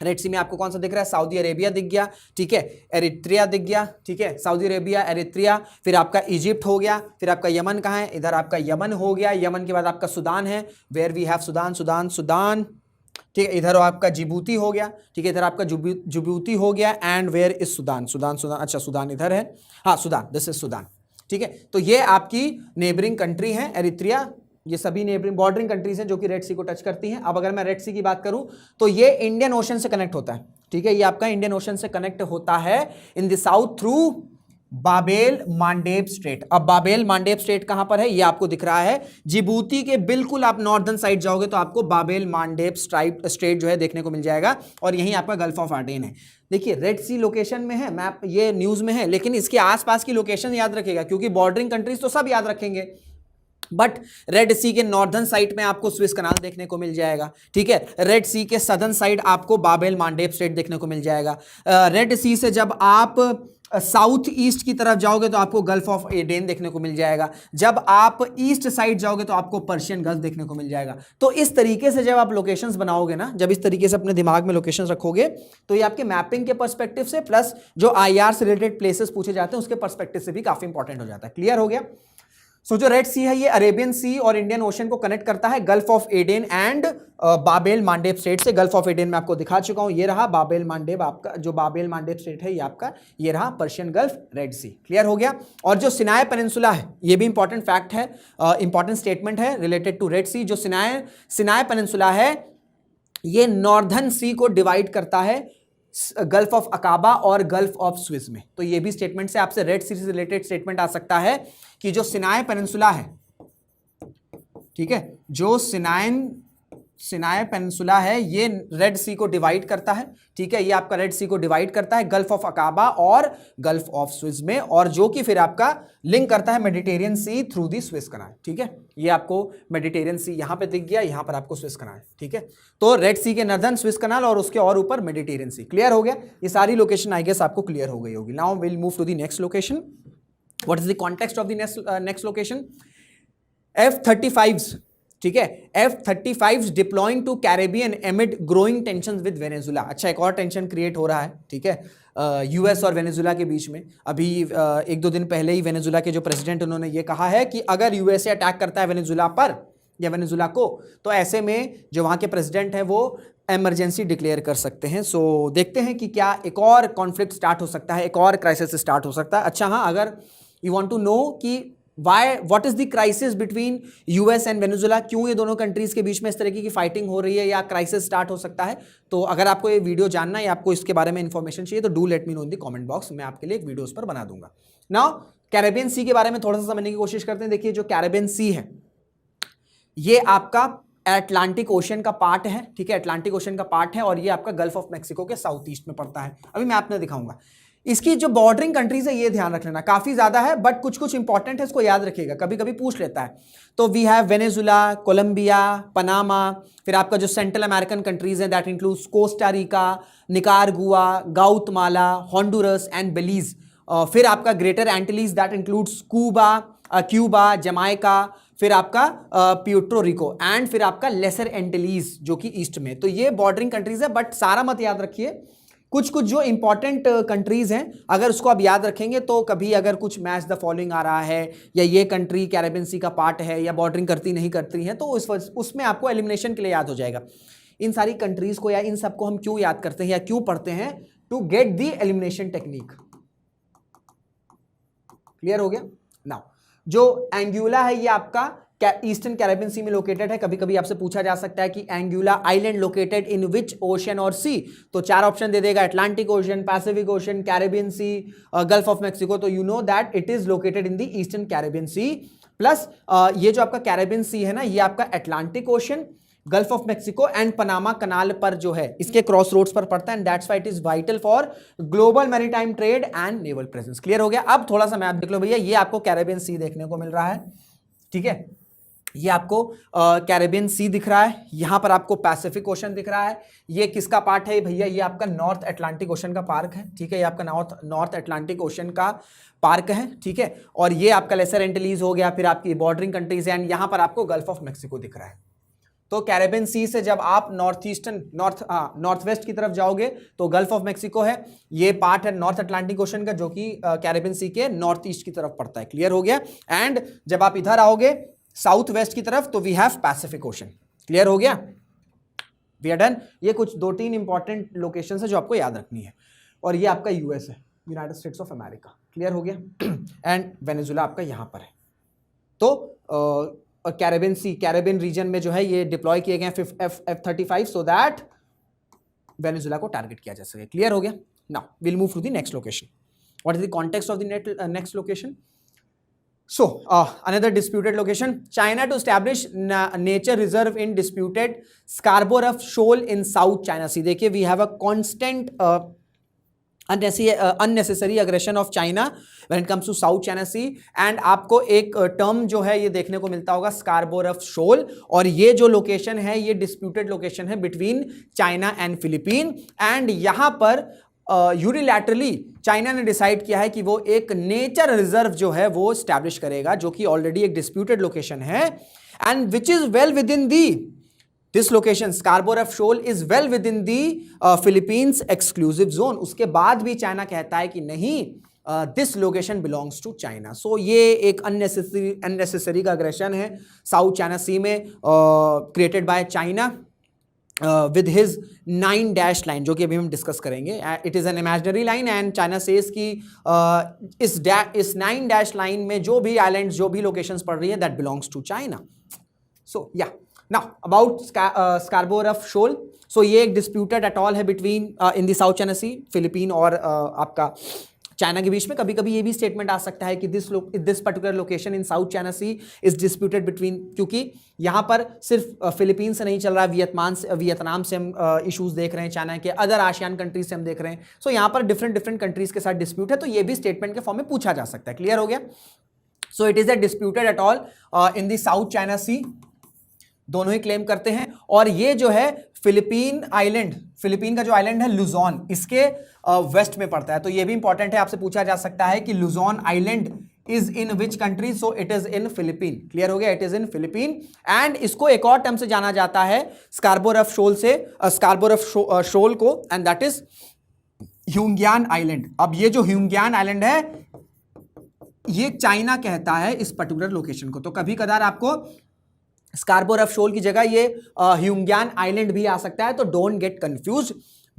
रेड सी में आपको कौन सा दिख रहा है? सऊदी अरेबिया दिख गया, ठीक है, एरित्रिया दिख गया, ठीक है, सऊदी अरेबिया, एरित्रिया, फिर आपका इजिप्ट हो गया, फिर आपका यमन कहाँ है? इधर आपका यमन हो गया, यमन के बाद आपका सूडान है, वेयर वी हैव सूडान, ठीक है, इधर आपका जिबूती हो गया, ठीक है, इधर आपका जिबूती हो गया, एंड वेयर इज सूडान, अच्छा सूडान इधर है, हाँ सूडान, दिस इज सूडान, ठीक है। तो ये आपकी नेबरिंग कंट्री है, एरित्रिया, ये सभी नेबरिंग बॉर्डरिंग कंट्रीज हैं जो कि रेड सी को टच करती हैं। अब अगर मैं रेड सी की बात करूं तो ये इंडियन ओशन से कनेक्ट होता है, ठीक है, ये आपका इंडियन ओशन से कनेक्ट होता है in the south through Bab el Mandeb strait. अब बाबेल मांडेब स्ट्रेट कहां पर है? ये आपको दिख रहा है जिबूती के बिल्कुल आप नॉर्दर्न साइड जाओगे तो आपको बाबेल मांडेब स्ट्रेट जो है देखने को मिल जाएगा, और यहीं आपका गल्फ ऑफ आडेन है। देखिए रेड सी लोकेशन में है, मैप ये न्यूज में है, लेकिन इसके आसपास की लोकेशन याद रखेगा, क्योंकि बॉर्डरिंग कंट्रीज तो सब याद रखेंगे, बट रेड सी के नॉर्दर्न साइड में आपको स्विस कनाल देखने को मिल जाएगा, ठीक है। रेड सी के सदर्न साइड आपको बाबेल मांडेब स्ट्रेट देखने को मिल जाएगा। रेड सी से जब आप साउथ ईस्ट की तरफ जाओगे तो आपको गल्फ ऑफ एडेन देखने को मिल जाएगा। जब आप ईस्ट साइड जाओगे तो आपको पर्शियन गल्फ देखने को मिल जाएगा। तो इस तरीके से जब आप लोकेशंस बनाओगे ना, जब इस तरीके से अपने दिमाग में लोकेशंस रखोगे, तो ये आपके मैपिंग के पर्सपेक्टिव से प्लस जो आईआर से रिलेटेड प्लेसेस पूछे जाते हैं उसके पर्सपेक्टिव से भी काफी इंपॉर्टेंट हो जाता है। क्लियर हो गया? सो जो रेड सी है ये अरेबियन सी और इंडियन ओशन को कनेक्ट करता है gulf of Aden and Bab el Mandeb strait से। गल्फ ऑफ एडेन में आपको दिखा चुका हूं, ये रहा बाबेल मांडेब, आपका जो बाबेल मांडेब स्ट्रेट है ये आपका ये रहा Persian gulf, red Sea. Clear हो गया? और जो सिनाई पेनिनसुला है, ये भी इंपॉर्टेंट फैक्ट है, इंपॉर्टेंट स्टेटमेंट है रिलेटेड टू रेड सी। जो सिनाई पेनिनसुला है ये नॉर्दर्न सी को डिवाइड करता है गल्फ ऑफ अकाबा और गल्फ ऑफ स्विस में। तो ये भी स्टेटमेंट से आपसे रेड सी से रिलेटेड स्टेटमेंट आ सकता है कि जो सिनाई पेनिनसुला है, ठीक है, जो सिनाइन सिनाई पेनिनसुला है, ये रेड सी को डिवाइड करता है, ठीक है, ये आपका रेड सी को डिवाइड करता है गल्फ ऑफ अकाबा और गल्फ ऑफ स्विस में, और जो कि फिर आपका लिंक करता है Mediterranean Sea through the Swiss canal, ठीक है। ये आपको मेडिटेरियन सी यहां पे दिख गया, यहां पर आपको स्विस कनाल, ठीक है। तो रेड सी के नर्दर्न स्विस कनाल और उसके और ऊपर मेडिटेरियन सी। क्लियर हो गया? ये सारी लोकेशन आई गेस आपको क्लियर हो गई होगी। Now will move to the next location. What is the context of the next location? F-35s, ठीक है, F-35s deploying to Caribbean amid growing tensions with Venezuela. अच्छा, एक और टेंशन क्रिएट हो रहा है, ठीक है, यूएस और वेनेजुला के बीच में। अभी एक दो दिन पहले ही वेनेजुला के जो प्रेसिडेंट, उन्होंने ये कहा है कि अगर यूएसए अटैक करता है वेनेजुला पर या वेनेजुला को, तो ऐसे में जो वहाँ के प्रेसिडेंट हैं वो इमरजेंसी डिक्लेयर कर सकते हैं। सो देखते हैं कि क्या एक और कॉन्फ्लिक्ट स्टार्ट हो सकता है, एक और क्राइसिस स्टार्ट हो सकता है। अच्छा हाँ, अगर यू वांट टू नो कि what is the crisis between US and Venezuela, क्यों ये दोनों कंट्रीज के बीच में इस तरह की फाइटिंग हो रही है या क्राइसिस स्टार्ट हो सकता है, तो अगर आपको ये वीडियो जानना है या आपको इसके बारे में इंफॉर्मेशन चाहिए तो do let me know in the comment box, मैं आपके लिए एक वीडियो उस पर बना दूंगा। नाउ कैरेबियन सी के बारे में थोड़ा सा समझने की कोशिश करते हैं। देखिए, जो कैरेबियन सी है ये आपका अटलांटिक ओशन का पार्ट है, ठीक है, अटलांटिक ओशन का पार्ट है, और ये आपका गल्फ ऑफ मैक्सिको के साउथ ईस्ट में पड़ता है। अभी मैं आपने दिखाऊंगा। इसकी जो बॉर्डरिंग कंट्रीज है ये ध्यान रख लेना, काफी ज्यादा है बट कुछ कुछ इंपॉर्टेंट है, इसको याद रखिएगा, कभी कभी पूछ लेता है। तो we have Venezuela, Colombia, Panama, फिर आपका जो सेंट्रल अमेरिकन कंट्रीज है that includes Costa Rica, Nicaragua, Guatemala, Honduras and Belize. फिर आपका greater Antilles that includes Cuba, Jamaica, फिर आपका प्यूर्टो रिको एंड फिर आपका लेसर एंटिलीज जो कि ईस्ट में। तो ये बॉर्डरिंग कंट्रीज है, बट सारा मत याद रखिए, कुछ कुछ जो इंपॉर्टेंट कंट्रीज हैं अगर उसको आप याद रखेंगे तो कभी अगर कुछ मैच द फॉलोइंग आ रहा है या ये कंट्री कैरेबियन सी का पार्ट है या बॉर्डरिंग करती नहीं करती है तो उसमें आपको एलिमिनेशन के लिए याद हो जाएगा। इन सारी कंट्रीज को या इन सबको हम क्यों याद करते हैं या क्यों पढ़ते हैं? To get the elimination technique. Clear हो गया? नाउ जो एंगुला है ये आपका ईस्टर्न कैरेबियन सी में लोकेटेड है। कभी कभी आपसे पूछा जा सकता है कि Anguilla island located in which ocean और सी, तो चार ऑप्शन दे देगा, Atlantic ocean, Pacific ocean, Caribbean sea, gulf of Mexico. तो you know that it is located in the eastern Caribbean sea. Plus ये जो आपका कैरेबियन सी है ना, ये आपका Atlantic ocean, gulf of Mexico and Panama canal पर जो है इसके क्रॉस रोड्स पर पड़ता है, and that's why it is vital for global maritime trade and naval presence. Clear हो गया? अब थोड़ा सा मैप देख लो भैया, ये आपको कैरेबियन सी देखने को मिल रहा है, ठीक है, ये आपको कैरेबियन सी दिख रहा है, यहां पर आपको पैसिफिक ओशन दिख रहा है। ये किसका पार्ट है भैया? ये आपका नॉर्थ अटलांटिक ओशन का पार्क है, ठीक है, ये आपका नॉर्थ अटलांटिक ओशन का पार्क है, ठीक है, और ये आपका लेसर एंटिलीज हो गया, फिर आपकी बॉर्डरिंग कंट्रीज एंड यहां पर आपको गल्फ ऑफ मैक्सिको दिख रहा है। तो कैरेबियन सी से जब आप नॉर्थ वेस्ट की तरफ जाओगे तो गल्फ ऑफ मैक्सिको है, ये पार्ट है नॉर्थ अटलांटिक ओशन का जो कि कैरेबियन सी के नॉर्थ ईस्ट की तरफ पड़ता है। क्लियर हो गया? एंड जब आप इधर आओगे साउथ वेस्ट की तरफ तो we have Pacific Ocean. Clear हो गया? We are done. ये कुछ दो तीन इंपॉर्टेंट लोकेशन है जो आपको याद रखनी है, और ये आपका यूएस है, United states of America. Clear हो गया? एंड वेनेजुला आपका यहां पर है। तो कैरेबियन रीजन में जो है ये डिप्लॉय किए गए F-35 सो दैट वेनेजुला को टारगेट किया जा सके। क्लियर हो गया? Now will move to the next location. What is the context of the next location? So, another disputed location, China to establish nature reserve in disputed Scarborough Shoal in South China Sea. देखिए, we have a constant unnecessary aggression of China when it comes to South China Sea, and आपको एक टर्म जो है ये देखने को मिलता होगा Scarborough Shoal, और ये जो लोकेशन है ये डिस्प्यूटेड लोकेशन है between China and Philippine, and यहाँ पर यूनिलैटरली चाइना ने डिसाइड किया है कि वो एक नेचर रिजर्व जो है वो स्टैब्लिश करेगा, जो कि ऑलरेडी एक डिस्प्यूटेड लोकेशन है, and which is well within the this location Scarborough shoal is well within the Philippines exclusive zone. उसके बाद भी चाइना कहता है कि नहीं, this location belongs to China. सो ये एक अननेसेसरी का अग्रेशन है साउथ चाइना सी में, created by China with his 9 line, जो कि अभी हम डिस्कस करेंगे। It is an imaginary line and China says कि इस 9 लाइन में जो भी आइलैंड्स, जो भी लोकेशंस पड़ रही है that belongs to China. So या now about Scarborough Shoal. So ये एक डिस्प्यूटेड एटॉल है between in the South China Sea, Philippine और आपका चाइना के बीच में। कभी कभी ये भी स्टेटमेंट आ सकता है कि this particular location in South China Sea is disputed between, क्योंकि यहां पर सिर्फ फिलीपींस से नहीं चल रहा है, वियतनाम से हम इश्यूज देख रहे हैं, चाइना के अदर आशियान कंट्रीज से हम देख रहे हैं। सो यहां पर डिफरेंट कंट्रीज के साथ डिस्प्यूट है, तो ये भी स्टेटमेंट के फॉर्म में पूछा जा सकता है। क्लियर हो गया? So it is a disputed at all in the South China sea, दोनों ही क्लेम करते हैं। और ये जो है फिलीपीन आइलैंड, फिलीपीन का जो आइलैंड है लुजोन, इसके वेस्ट में पड़ता है। तो ये भी इंपॉर्टेंट है, आपसे पूछा जा सकता है कि Luzon island is in which country? So it is in Philippine. Clear हो गया? It is in Philippine. And इसको एक और टर्म से जाना जाता है स्कार्बोरफ शोल से, स्कार्बोरफ शोल को, एंड दैट इज ह्यूंग्यान आइलैंड। अब ये जो ह्यूंग्यान आइलैंड है ये चाइना कहता है इस पर्टिकुलर लोकेशन को। तो कभी कदार आपको स्कार्बोरफ शोल की जगह ये ह्यूंग्यान आइलैंड भी आ सकता है, तो don't get confuse,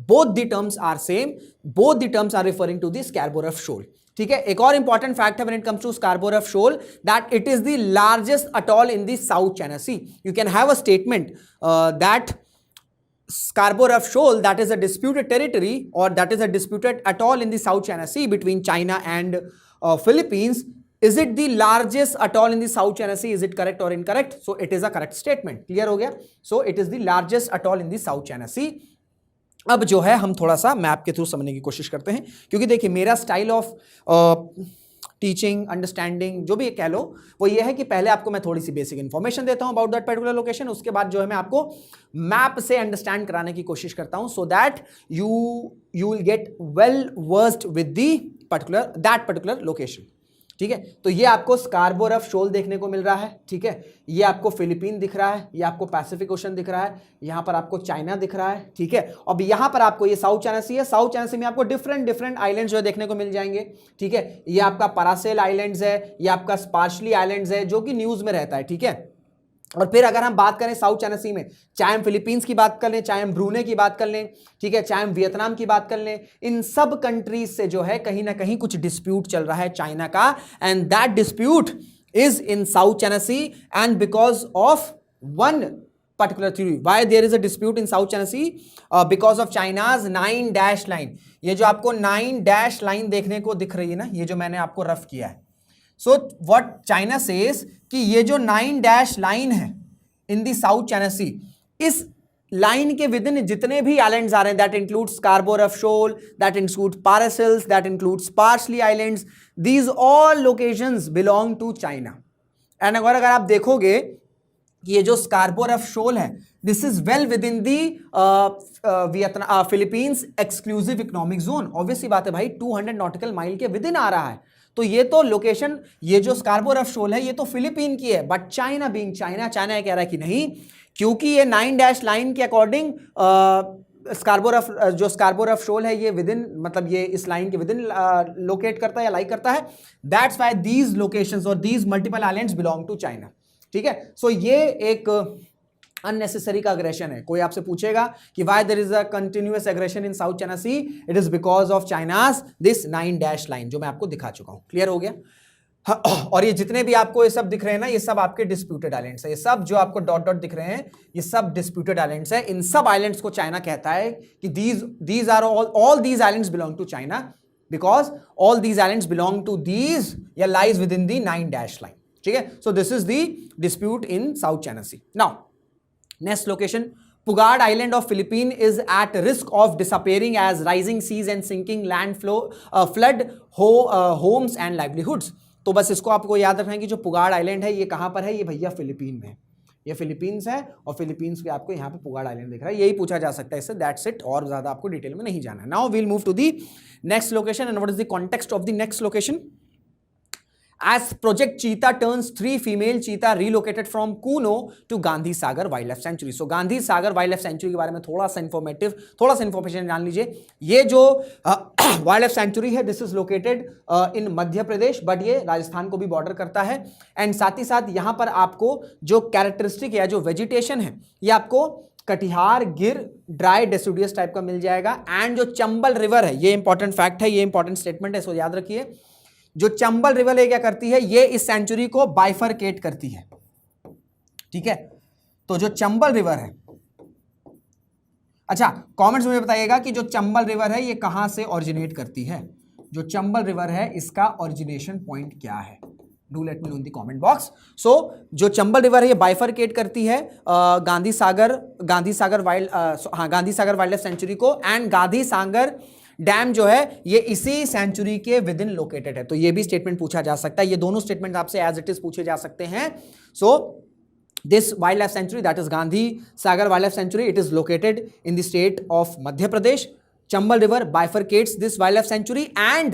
both the terms are same, both the terms are referring to the Scarborough shoal. ठीक है? एक और इंपॉर्टेंट फैक्ट है when it comes to Scarborough shoal, that it is the largest atoll in the South China sea. You can have a statement that Scarborough Shoal, that is a disputed territory, or that is a disputed atoll in the South China Sea between China and Philippines. Is it the largest atoll in the South China Sea? Is it correct or incorrect? So it is a correct statement. Clear हो गया? So it is the largest atoll in the South China Sea. अब जो है हम थोड़ा सा मैप के थ्रू समझने की कोशिश करते हैं, क्योंकि देखिए मेरा स्टाइल ऑफ टीचिंग, अंडरस्टैंडिंग, जो भी कह लो, वो ये है कि पहले आपको मैं थोड़ी सी बेसिक इंफॉर्मेशन देता हूं अबाउट दैट पर्टिकुलर लोकेशन, उसके बाद जो है मैं आपको मैप से अंडरस्टैंड कराने की कोशिश करता हूं, so that you will get well versed with that particular location. ठीक है? तो ये आपको स्कार्बोरफ शोल देखने को मिल रहा है। ठीक है? ये आपको फिलीपीन दिख रहा है, ये आपको पैसिफिक ओशन दिख रहा है, यहां पर आपको चाइना दिख रहा है। ठीक है? अब यहां पर आपको ये साउथ चाइना सी है, साउथ चाइना सी में आपको डिफरेंट आइलैंड्स जो है देखने को मिल जाएंगे। ठीक है? ये आपका पारासेल आइलैंड्स है, ये आपका स्पार्शली आइलैंड्स है, जो कि न्यूज में रहता है। ठीक है? और फिर अगर हम बात करें साउथ चाइना सी में, चाहे हम फिलीपींस की बात कर लें, चाहे हम ब्रूने की बात कर लें, ठीक है, चाहे हम वियतनाम की बात कर लें, इन सब कंट्रीज से जो है कहीं ना कहीं कुछ डिस्प्यूट चल रहा है चाइना का, and that dispute is in South China Sea, and because of one particular theory why there is a dispute in South China Sea, because of China's 9 line। ये जो आपको 9 line देखने को दिख रही है ना, ये जो मैंने आपको रफ किया है, सो व्हाट चाइना सेज कि ये जो 9 लाइन है इन दी साउथ चाइना सी, इस लाइन के विद इन जितने भी आइलैंड्स आ रहे हैं, that includes Scarborough shoal, that includes Paracels, that includes Spratly islands, these all locations belong to China. And अगर आप देखोगे ये जो स्कार्बोरफ शोल है, this is well within the Philippines exclusive economic zone. Obviously बात है भाई, 200 नॉटिकल माइल के विद इन आ रहा है, तो ये तो लोकेशन, ये जो स्कार्बोरफ शोल है ये तो फिलीपीन की है, बट चाइना बीइंग चाइना ये कह रहा है कि नहीं, क्योंकि ये 9 लाइन के अकॉर्डिंग स्कार्बोरफ शोल है ये विद इन, मतलब ये इस लाइन के विद इन लोकेट करता है या लाइक करता है, दैट्स व्हाई दीज लोकेशंस और these multiple islands belong to China. ठीक है? सो ये एक अननेसेसरी का अग्रेशन है। कोई आपसे पूछेगा कि why there is a continuous aggression in South China Sea, it is because of China's this 9 line, जो मैं आपको दिखा चुका हूं। क्लियर हो गया? और ये जितने भी आपको ये सब दिख रहे हैं ना, ये सब आपके डिस्प्यूटेड आइलैंड्स है, ये सब जो आपको डॉट डॉट दिख रहे हैं ये सब डिस्प्यूटेड आइलैंड्स है। इन सब आइलैंड्स को चाइना कहता है कि these are all these islands belong to China, because all these islands belong to these या lies within the 9 line. ठीक है? So this is the dispute in South China sea. Now next location, Pugad Island of Philippines is at risk of disappearing as rising seas and sinking land flood homes and livelihoods। तो बस इसको आपको याद रखना है कि जो पुगाड़ आइलैंड है ये कहां पर है, ये भैया फिलीपीन में है, ये फिलीपींस है, और फिलीपींस के आपको यहाँ पे पुगाड़ आइलैंड दिख रहा है, यही पूछा जा सकता है इससे, दैट्स इट, और ज्यादा आपको डिटेल में नहीं जाना है। Now we'll move to the next location, and what is the context of the next location. As Project Cheetah turns 3 female cheetah relocated from Kuno to Gandhi Sagar Wildlife Sanctuary। So Gandhi Sagar Wildlife Sanctuary के बारे में थोड़ा सा इंफॉर्मेशन जान लीजिए। ये जो वाइल्ड लाइफ सेंचुरी है, this is located in Madhya Pradesh, but ये राजस्थान को भी बॉर्डर करता है। एंड साथ ही साथ यहाँ पर आपको जो कैरेक्टरिस्टिक या जो वेजिटेशन है, ये आपको कटिहार गिर ड्राई डेसिडुअस टाइप का मिल जाएगा। एंड जो चंबल रिवर है, ये इंपॉर्टेंट फैक्ट है, ये इंपॉर्टेंट स्टेटमेंट है, सो याद रखिए, जो चंबल रिवर है क्या करती है, ये इस सेंचुरी को बाइफरकेट करती है। ठीक है? तो जो चंबल रिवर है, अच्छा कमेंट्स में बताइएगा कि जो चंबल रिवर है ये कहां से ओरिजिनेट करती है। जो चंबल रिवर है इसका ओरिजिनेशन पॉइंट क्या है? Do let me know in the comment box. So जो चंबल रिवर है ये बाइफरकेट करती है Gandhi Sagar wild life sanctuary को, एंड गांधी सागर डैम जो है ये इसी सेंचुरी के विद इन लोकेटेड है। तो ये भी स्टेटमेंट पूछा जा सकता है, ये दोनों स्टेटमेंट आपसे एज इट इज पूछे जा सकते हैं। So this wild life sanctuary, that is Gandhi Sagar wild life sanctuary, it is located in the state of Madhya Pradesh. Chambal River bifurcates this wildlife sanctuary and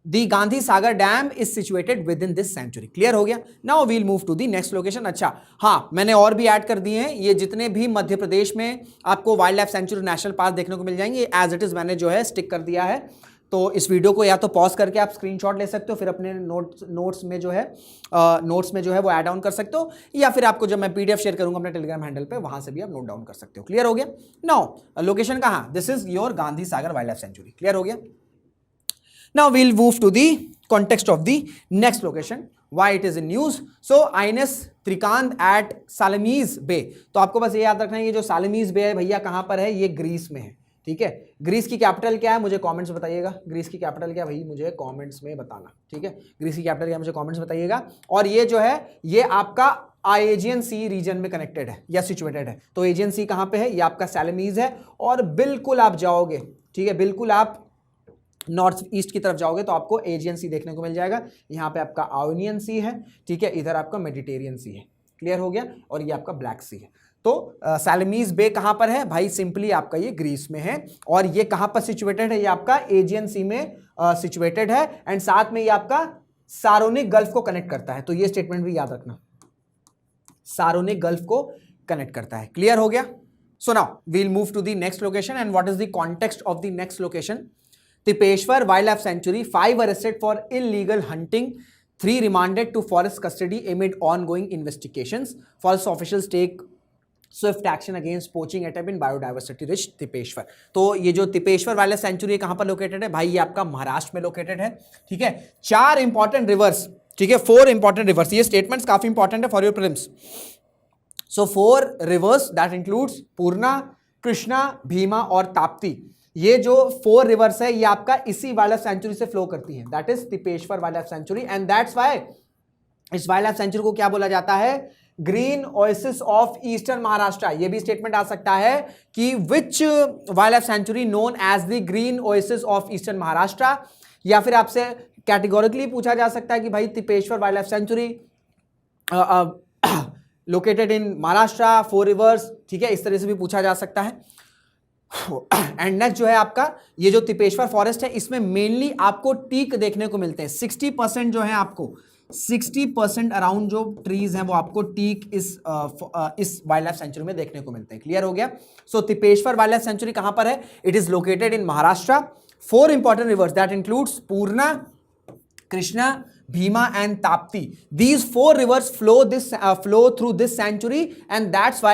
the Gandhi Sagar Dam is situated within this sanctuary. Clear हो गया? Now we'll move to the next location. अच्छा, हाँ, मैंने और भी ऐड कर दिए हैं, ये जितने भी मध्य प्रदेश में आपको wild life sanctuary national park देखने को मिल जाएंगे, एज इट इज मैंने जो है स्टिक कर दिया है। तो इस वीडियो को या तो पॉज करके आप स्क्रीनशॉट ले सकते हो, फिर अपने नोट्स में जो है वो ऐड ऑन कर सकते हो, या फिर आपको जब मैं पीडीएफ शेयर करूंगा अपने टेलीग्राम हैंडल पे, वहां से भी आप नोट डाउन कर सकते हो। क्लियर हो गया? नाउ लोकेशन कहाँ? This is your Gandhi Sagar wild life sanctuary. Clear हो गया? Now we'll move to the context of the next location, why it is in news. So INS Trikand at Salamis bay. तो आपको बस ये याद रखना है, ये जो सालमीज बे है भैया कहां पर है? ये ग्रीस में है। ठीक है, ग्रीस की कैपिटल क्या है मुझे कमेंट्स में बताइएगा। ग्रीस की कैपिटल क्या है भाई, मुझे कमेंट्स में बताना। ठीक है, ग्रीस की कैपिटल क्या है मुझे कमेंट्स में बताइएगा। और ये जो है ये आपका एजियन सी रीजन में कनेक्टेड है या सिचुएटेड है। तो एजियन सी कहां पे है? ये आपका सालमीज है। और बिल्कुल आप जाओगे, ठीक है, बिल्कुल आप नॉर्थ ईस्ट की तरफ जाओगे तो आपको एजियन सी देखने को मिल जाएगा। यहाँ पे आपका आयोनियन सी है, ठीक है, इधर आपका मेडिटेरियन सी है। क्लियर हो गया? और ये आपका ब्लैक सी है। तो सालमीज बे कहां पर है भाई? सिंपली आपका ये ग्रीस में है। और ये कहां पर सिचुएटेड है? ये आपका एजियन सी में सिचुएटेड है, एंड साथ में ये आपका सारोनिक गल्फ को कनेक्ट करता है। तो ये स्टेटमेंट भी याद रखना, सारोनिक गल्फ को कनेक्ट करता है। क्लियर हो गया? So now we'll move to the next location, and what is the context of the next location? Tipeshwar wild life sanctuary, 5 arrested for illegal hunting, 3 remanded to forest custody amid ongoing investigations. Forest officials take swift action against poaching attempt in biodiversity rich Tipeshwar. तो ये जो तिपेश्वर वाइल्ड लाइफ सेंचुरी कहां पर लोकेटेड है भाई? ये आपका महाराष्ट्र में लोकेटेड है। ठीक है, 4 इंपॉर्टेंट रिवर्स, ठीक है, 4 इंपॉर्टेंट रिवर्स, ये स्टेटमेंट्स काफी इंपॉर्टेंट है for your prelims. So 4 rivers that includes Purna, Krishna, Bhima और ताप्ती। ये जो 4 रिवर्स है ये आपका इसी वाइल्ड लाइफ सेंचुरी से फ्लो करती है, that is Tipeshwar wild life sanctuary, and that's why इस वाइल्ड लाइफ सेंचुरी को क्या बोला जाता है? Green oasis of eastern Maharashtra. ये भी स्टेटमेंट आ सकता है कि which wild life sanctuary known as the green oasis of eastern Maharashtra, या फिर आपसे कैटेगोरिकली पूछा जा सकता है कि भाई Tipeshwar wild life sanctuary located in Maharashtra, 4 rivers. ठीक है, इस तरह से भी पूछा जा सकता है। एंड नेक्स्ट जो है आपका ये जो तिपेश्वर फॉरेस्ट है, इसमें मेनली आपको टीक देखने को मिलते हैं। 60% जो है आपको 60% अराउंड जो ट्रीज हैं वो आपको टीक इस वाइल्ड लाइफ सेंचुरी में देखने को मिलते हैं। क्लियर हो गया? सो तिपेश्वर वाइल्ड लाइफ सेंचुरी कहां पर है? It is located in Maharashtra. 4 important reverse that includes Purna, Krishna, Bhima and Tapti. These 4 rivers flow through this sanctuary, and that's why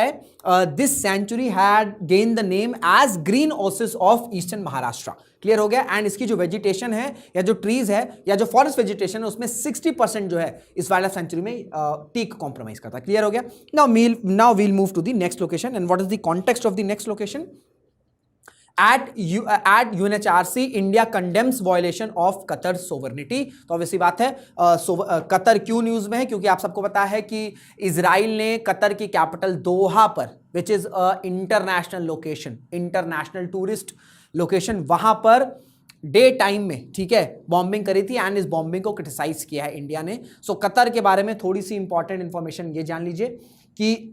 this sanctuary had gained the name as Green Oasis of Eastern Maharashtra. Clear हो गया? एंड इसकी जो वेजिटेशन है या जो ट्रीज है या जो फॉरेस्ट वेजिटेशन है उसमें 60% जो है इस वाइल्ड लाइफ सेंचुरी में टीक कॉम्प्रोमाइज करता है। क्लियर हो गया? Now we'll move to the next location, and what is the context of the next location? At UNHRC, India condemns violation of Qatar's sovereignty. तो ऑब्वियसली बात है कतर क्यों न्यूज में है? क्योंकि आप सबको पता है कि इजराइल ने कतर की कैपिटल दोहा पर, which is international location, international tourist location, वहां पर डे टाइम में, ठीक है, बॉम्बिंग करी थी, एंड इस बॉम्बिंग को क्रिटिसाइज किया है इंडिया ने। सो कतर के बारे में थोड़ी सी इंपॉर्टेंट इंफॉर्मेशन ये जान लीजिए कि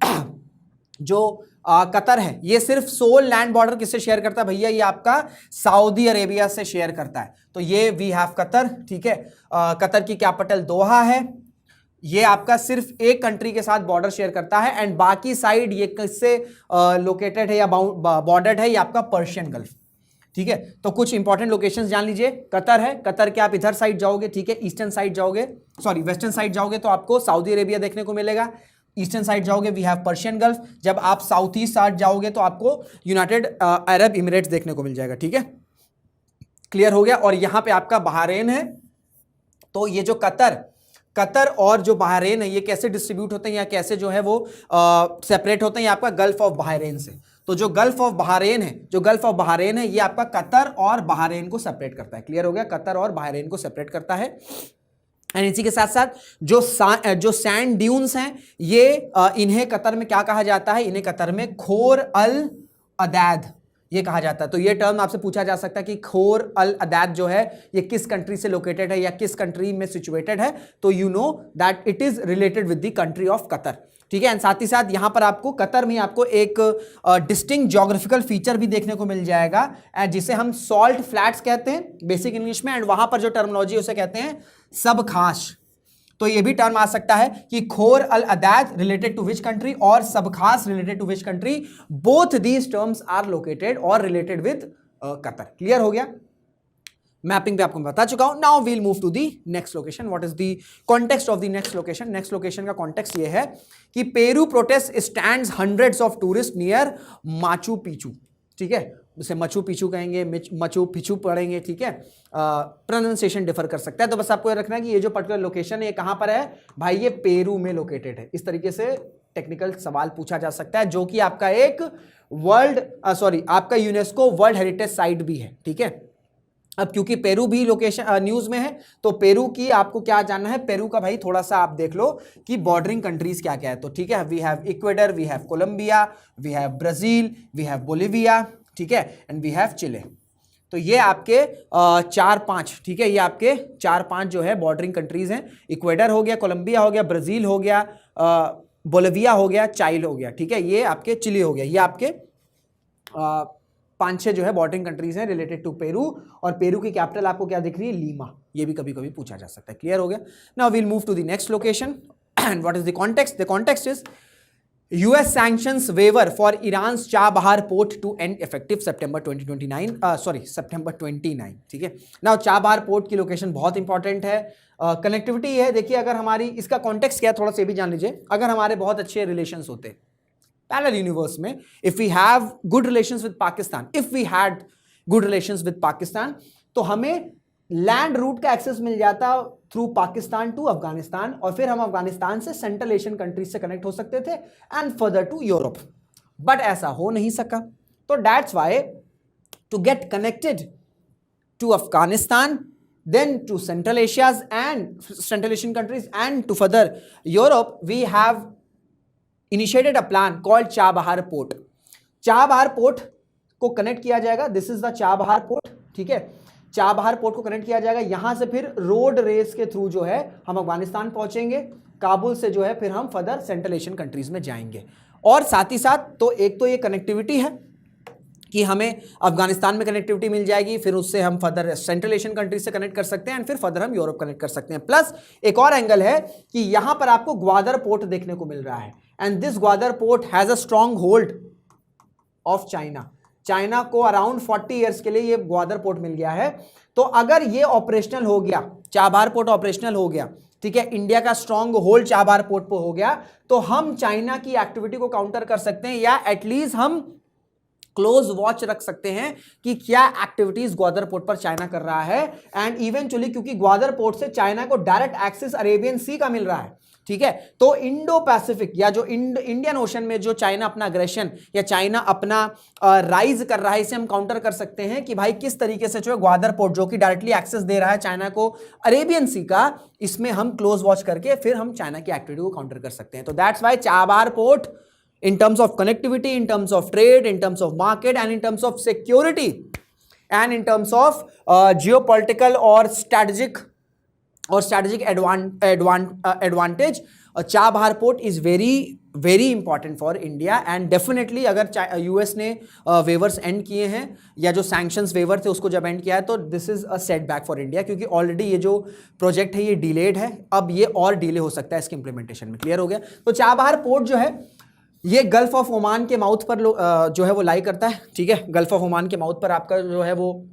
जो कतर है ये सिर्फ सोल लैंड बॉर्डर किससे शेयर करता है भैया? ये आपका सऊदी अरेबिया से शेयर करता है। तो ये वी हैव कतर, ठीक है, कतर की कैपिटल दोहा है। ये आपका सिर्फ एक कंट्री के साथ बॉर्डर शेयर करता है, एंड बाकी साइड ये किससे लोकेटेड है या बॉर्डर्ड है? ये आपका पर्शियन गल्फ। ठीक है, तो कुछ इंपॉर्टेंट लोकेशंस जान लीजिए। कतर है, कतर के आप इधर साइड जाओगे, ठीक है, ईस्टर्न साइड जाओगे, सॉरी वेस्टर्न साइड जाओगे तो आपको सऊदी अरेबिया देखने को मिलेगा। ईस्टर्न साइड जाओगे वी हैव पर्शियन गल्फ। जब आप साउथ ईस्ट साइड जाओगे तो आपको यूनाइटेड अरब इमिरेट्स देखने को मिल जाएगा। ठीक है, क्लियर हो गया? और यहां पे आपका बहरीन है। तो ये जो कतर और जो बहरीन है ये कैसे डिस्ट्रीब्यूट होते हैं या कैसे जो है वो सेपरेट होते हैं? ये आपका गल्फ ऑफ बहरीन से। तो जो गल्फ ऑफ बहरेन है, जो गल्फ ऑफ बहरेन है, ये आपका कतर और बहरेन को सेपरेट करता है। क्लियर हो गया? कतर और बहरेन को सेपरेट करता है। एंड इसी के साथ साथ जो सैंड ड्यून्स हैं, ये इन्हें कतर में क्या कहा जाता है? इन्हें कतर में खोर अल अदैद ये कहा जाता है। तो ये टर्म आपसे पूछा जा सकता है कि खोर अल अदैद जो है ये किस कंट्री से लोकेटेड है या किस कंट्री में सिचुएटेड है। तो you know that it is related with the country of Qatar. ठीक है। एंड साथ ही साथ यहां पर आपको कतर में आपको एक डिस्टिंक्ट ज्योग्राफिकल फीचर भी देखने को मिल जाएगा, जिसे हम सॉल्ट फ्लैट्स कहते हैं बेसिक इंग्लिश में। एंड वहां पर जो टर्मिनोलॉजी उसे कहते हैं सबखाश। तो ये भी टर्म आ सकता है कि Khor Al Adaid related to which country और sabkhas related to which country. Both these terms are located और रिलेटेड विद कतर। क्लियर हो गया? मैपिंग पे आपको मैं बता चुका हूं। Now we'll move to the next location. What is the context of the next location? Next location का कॉन्टेक्स्ट ये है कि Peru protest stands hundreds of tourist near Machu Picchu. ठीक है, उसे मचू पिचू कहेंगे, मचू पिचू पढ़ेंगे। ठीक है, प्रोनाउंसिएशन डिफर कर सकता है। तो बस आपको ये रखना है कि ये जो पर्टिकुलर लोकेशन है ये कहां पर है भाई? ये पेरू में लोकेटेड है। इस तरीके से टेक्निकल सवाल पूछा जा सकता है, जो कि आपका एक आपका यूनेस्को वर्ल्ड हेरिटेज साइट भी है। ठीक है, अब क्योंकि पेरू भी लोकेशन न्यूज में है, तो पेरू की आपको क्या जानना है? पेरू का भाई थोड़ा सा आप देख लो कि बॉर्डरिंग कंट्रीज क्या क्या है। तो ठीक है, we have Ecuador, we have Colombia, we have Brazil, we have Bolivia, ठीक है, एंड वी हैव चिले। तो ये आपके 4-5, ठीक है, ये आपके 4-5 जो है बॉर्डरिंग कंट्रीज हैं। इक्वेडर हो गया, कोलंबिया हो गया, ब्राजील हो गया, बोलिविया हो गया, चाइल हो गया। ठीक है, ये आपके चिली हो गया। ये आपके 5-6 जो है बॉर्डरिंग कंट्रीज हैं रिलेटेड टू पेरू। और पेरू की कैपिटल आपको क्या दिख रही है? लीमा। ये भी कभी कभी पूछा जा सकता है। क्लियर हो गया? Now we'll move to the next location. And what is the context? The context is US sanctions waiver for Iran's Chabahar port to end effective September 29। ठीक है, नाउ चाबहार पोर्ट की लोकेशन बहुत इंपॉर्टेंट है। कनेक्टिविटी है, देखिए अगर हमारी, इसका कॉन्टेक्स्ट क्या है थोड़ा सा ये भी जान लीजिए। अगर हमारे बहुत अच्छे रिलेशंस होते पैरेलल यूनिवर्स में, if we have good relations with Pakistan, if we had good relations with Pakistan, तो हमें लैंड रूट का एक्सेस मिल जाता थ्रू पाकिस्तान टू अफगानिस्तान, और फिर हम अफगानिस्तान से सेंट्रल एशियन कंट्रीज से कनेक्ट हो सकते थे and further to Europe. But ऐसा हो नहीं सका। तो that's why to get connected to Afghanistan, then to Central Asia's and Central Asian countries and to further Europe, we have initiated a plan called Chabahar Port. Chabahar port को कनेक्ट किया जाएगा। This is the Chabahar port. ठीक है, चाबहार पोर्ट को कनेक्ट किया जाएगा। यहां से फिर रोड रेस के थ्रू जो है हम अफगानिस्तान पहुंचेंगे, काबुल से जो है फिर हम फर्दर सेंट्रल एशियन कंट्रीज में जाएंगे। और साथ ही साथ तो एक तो ये कनेक्टिविटी है कि हमें अफगानिस्तान में कनेक्टिविटी मिल जाएगी, फिर उससे हम फर्दर सेंट्रल एशियन कंट्रीज से कनेक्ट कर सकते हैं एंड फिर फर्दर हम यूरोप कनेक्ट कर सकते हैं। प्लस एक और एंगल है कि यहां पर आपको ग्वादर पोर्ट देखने को मिल रहा है, and this Gwadar port has a strong hold of China. China को अराउंड 40 ईयर्स के लिए ये ग्वादर पोर्ट मिल गया है। तो अगर ये ऑपरेशनल हो गया, चाबहार पोर्ट ऑपरेशनल हो गया, ठीक है, इंडिया का स्ट्रॉन्ग होल्ड चाबहार पोर्ट पर हो गया, तो हम चाइना की एक्टिविटी को काउंटर कर सकते हैं, या एटलीस्ट हम क्लोज वॉच रख सकते हैं कि क्या एक्टिविटीज ग्वादर पोर्ट पर चाइना कर रहा है। एंड इवेंचुअली क्योंकि ग्वादर पोर्ट से चाइना को डायरेक्ट एक्सेस अरेबियन सी का मिल रहा है, ठीक है, तो इंडो पैसिफिक या जो इंडियन ओशन में जो चाइना अपना अग्रेशन या चाइना अपना राइज कर रहा है, इसे हम काउंटर कर सकते हैं कि भाई किस तरीके से जो है ग्वादर पोर्ट जो कि डायरेक्टली एक्सेस दे रहा है चाइना को अरेबियन सी का, इसमें हम क्लोज वॉच करके फिर हम चाइना की एक्टिविटी को काउंटर कर सकते हैं। तो that's why Chabahar port in terms of connectivity, in terms of trade, in terms of market, and in terms of security, and in terms of geopolitical or strategic advantage, Chabahar port is very important for India, and definitely अगर US ने waivers end किए हैं या जो sanctions waiver थे उसको जब end किया है, तो this is a setback for India, क्योंकि already ये जो project है ये delayed है, अब ये और delay हो सकता है इसके implementation में। क्लियर हो गया? तो चाबहार पोर्ट जो है ये गल्फ ऑफ ओमान के माउथ पर जो है वो लाई करता है, ठीक है, गल्फ ऑफ ओमान के माउथ पर आपका जो है वो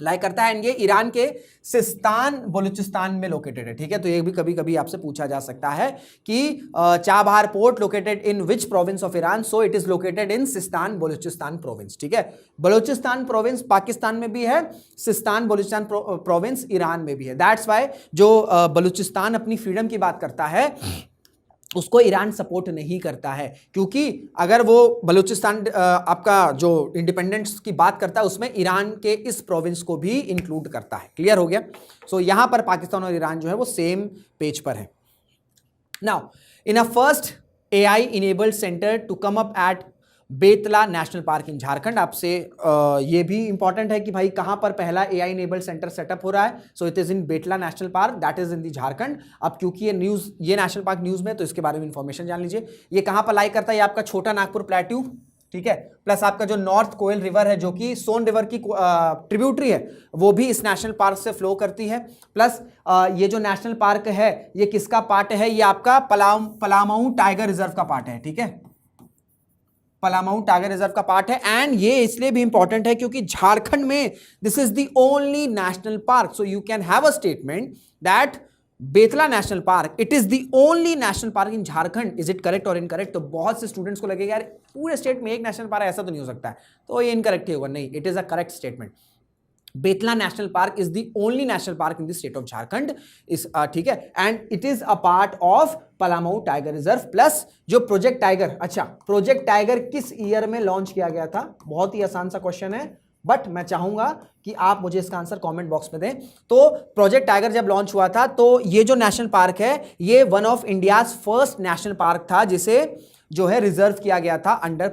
लाई करता है, एंड ये ईरान के सिस्तान बलूचिस्तान में लोकेटेड है, ठीक है। तो ये भी कभी कभी आपसे पूछा जा सकता है कि Chabahar port located in which province of Iran, so it is located in Sistan Balochistan province, ठीक है। बलूचिस्तान प्रोविंस पाकिस्तान में भी है, सिस्तान बलूचिस्तान प्रोविंस ईरान में भी है। दैट्स वाई जो बलूचिस्तान अपनी फ्रीडम की बात करता है उसको ईरान सपोर्ट नहीं करता है, क्योंकि अगर वो बलूचिस्तान आपका जो इंडिपेंडेंस की बात करता है उसमें ईरान के इस प्रोविंस को भी इंक्लूड करता है। क्लियर हो गया? सो यहां पर पाकिस्तान और ईरान जो है वो सेम पेज पर है। Now in a first AI enabled centre to come up at Betla national park in Jharkhand. आपसे ये भी इंपॉर्टेंट है कि भाई कहां पर पहला AI इनेबल्ड सेंटर सेटअप हो रहा है। So it is in Betla national park, that is in the Jharkhand. अब क्योंकि ये नेशनल पार्क न्यूज में, तो इसके बारे में इंफॉर्मेशन जान लीजिए। ये कहां पर लाई करता है? ये आपका छोटा नागपुर प्लेट्यू, ठीक है, प्लस आपका जो नॉर्थ कोयल रिवर है जो कि सोन रिवर की ट्रिब्यूटरी है, वो भी इस नेशनल पार्क से फ्लो करती है। प्लस ये जो नेशनल पार्क है ये किसका पार्ट है? ये आपका पलामऊ टाइगर रिजर्व का पार्ट है, ठीक है, पलामऊ टाइगर रिजर्व का पार्ट है। एंड ये इसलिए भी इंपॉर्टेंट है क्योंकि झारखंड में this is the only national park, so you can have a statement that Betla national park it is the only national park in Jharkhand. Is it correct और इनकरेक्ट? तो बहुत से स्टूडेंट्स को लगेगा यार पूरे स्टेट में एक नेशनल पार्क, ऐसा तो नहीं हो सकता है, तो ये इनकरेक्ट ही होगा। नहीं, it is a correct statement. Betla national park is the only national park in the state of Jharkhand, इस ठीक है, and it is a part of Palamu tiger reserve. Plus जो प्रोजेक्ट टाइगर, अच्छा प्रोजेक्ट टाइगर किस ईयर में लॉन्च किया गया था? बहुत ही आसान सा क्वेश्चन है, बट मैं चाहूंगा कि आप मुझे इसका आंसर कमेंट बॉक्स में दें। तो प्रोजेक्ट टाइगर जब लॉन्च हुआ था तो ये जो नेशनल पार्क है ये one of India's first national park था जिसे जो है रिजर्व किया गया था अंडर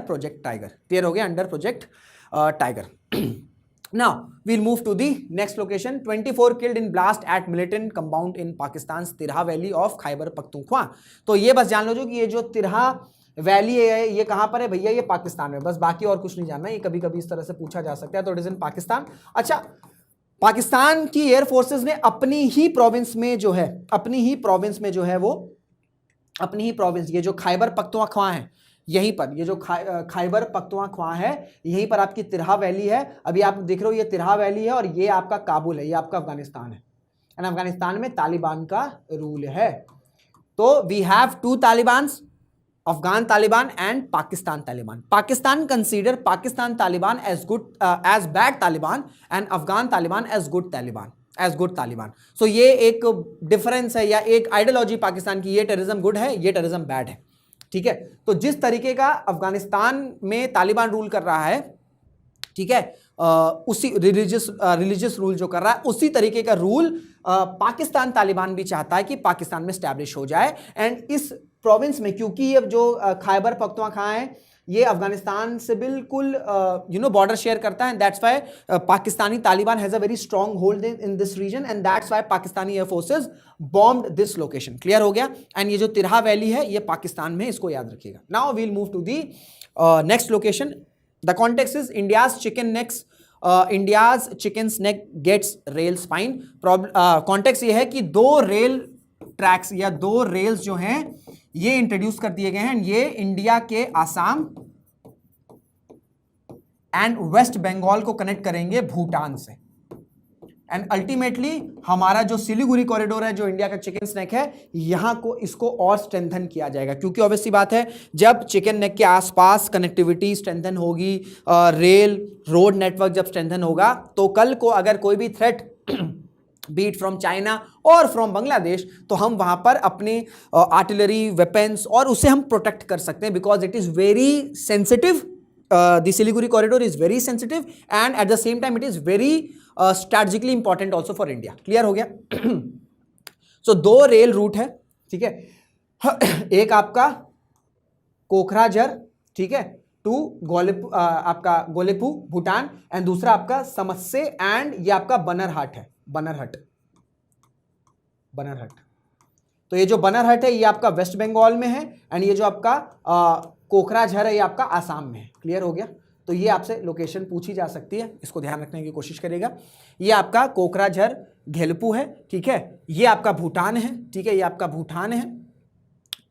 प्रोजेक्ट टाइगर। क्लियर हो गया? Under project tiger. Now we'll move to the next location. 24 killed in blast at militant compound in Pakistan's Tirha Valley of Khyber Pakhtunkhwa। तो ये बस जान लो जो कि ये जो तिरहा वैली है ये कहां पर है भैया? ये पाकिस्तान में, बस बाकी और कुछ नहीं जानना। ये कभी कभी इस तरह से पूछा जा सकता है, तो इट इज इन पाकिस्तान। अच्छा, पाकिस्तान की एयर फोर्सेस ने अपनी ही प्रोविंस में जो है अपनी ही प्रोविंस, ये जो खैबर पख्तूनख्वा है यहीं पर, ये जो खैबर पख्तूनख्वा है यहीं पर आपकी तिरहा वैली है। अभी आप देख रहे हो ये तिरहा वैली है और ये आपका काबुल है, ये आपका अफगानिस्तान है, एंड अफगानिस्तान में तालिबान का रूल है। तो we have two Talibans, Afghan Taliban and Pakistan Taliban. Pakistan consider Pakistan Taliban as bad Taliban and Afghan Taliban as good Taliban. So ये एक डिफरेंस है या एक आइडियोलॉजी पाकिस्तान की, ये टेररिज्म गुड है, ये टेररिज्म बैड है, ठीक है। तो जिस तरीके का अफगानिस्तान में तालिबान रूल कर रहा है, ठीक है, उसी रिलीजियस रूल जो कर रहा है उसी तरीके का रूल पाकिस्तान तालिबान भी चाहता है कि पाकिस्तान में स्टैब्लिश हो जाए। एंड इस प्रोविंस में क्योंकि ये जो खैबर पख्तूनख्वा है ये अफगानिस्तान से बिल्कुल बॉर्डर शेयर करता है, that's why Pakistani Taliban has a very strong hold in this region and that's why Pakistani air forces bombed this location. Clear हो गया? एंड ये जो तिरहा वैली है ये पाकिस्तान में, इसको याद रखिएगा। Now we'll move to the next location. The context is India's chicken neck gets rail spine. Context ये है कि दो रेल ट्रैक्स या दो रेल्स जो हैं ये इंट्रोड्यूस कर दिए गए हैं। ये इंडिया के आसाम एंड वेस्ट बंगाल को कनेक्ट करेंगे भूटान से। एंड अल्टीमेटली हमारा जो सिलीगुड़ी कॉरिडोर है जो इंडिया का चिकन नेक है, यहां को इसको और स्ट्रेंथन किया जाएगा, क्योंकि ऑब्वियसली बात है जब चिकन नेक के आसपास कनेक्टिविटी स्ट्रेंथन होगी, रेल रोड नेटवर्क जब स्ट्रेंथन होगा, तो कल को अगर कोई भी थ्रेट बीट फ्रॉम चाइना और फ्रॉम बांग्लादेश, तो हम वहां पर अपने आर्टिलरी वेपन्स और उसे हम प्रोटेक्ट कर सकते हैं, because it is very sensitive. The Siliguri corridor is very sensitive and at the same time it is very strategically important also for India. Clear हो गया? सो दो रेल रूट है, ठीक है, एक आपका कोकराझर, ठीक है, टू आपका गोलेपू भूटान, एंड दूसरा आपका समस्से एंड ये आपका बनरहट है, बनरहट। तो ये जो बनरहट है ये आपका वेस्ट बंगाल में है एंड ये जो आपका कोकराझर है ये आपका आसाम में है। क्लियर हो गया? तो ये आपसे लोकेशन पूछी जा सकती है, इसको ध्यान रखने की कोशिश करिएगा। ये आपका कोकराझर घेलपू है, ठीक है, ये आपका भूटान है, ठीक है, ये आपका भूटान है,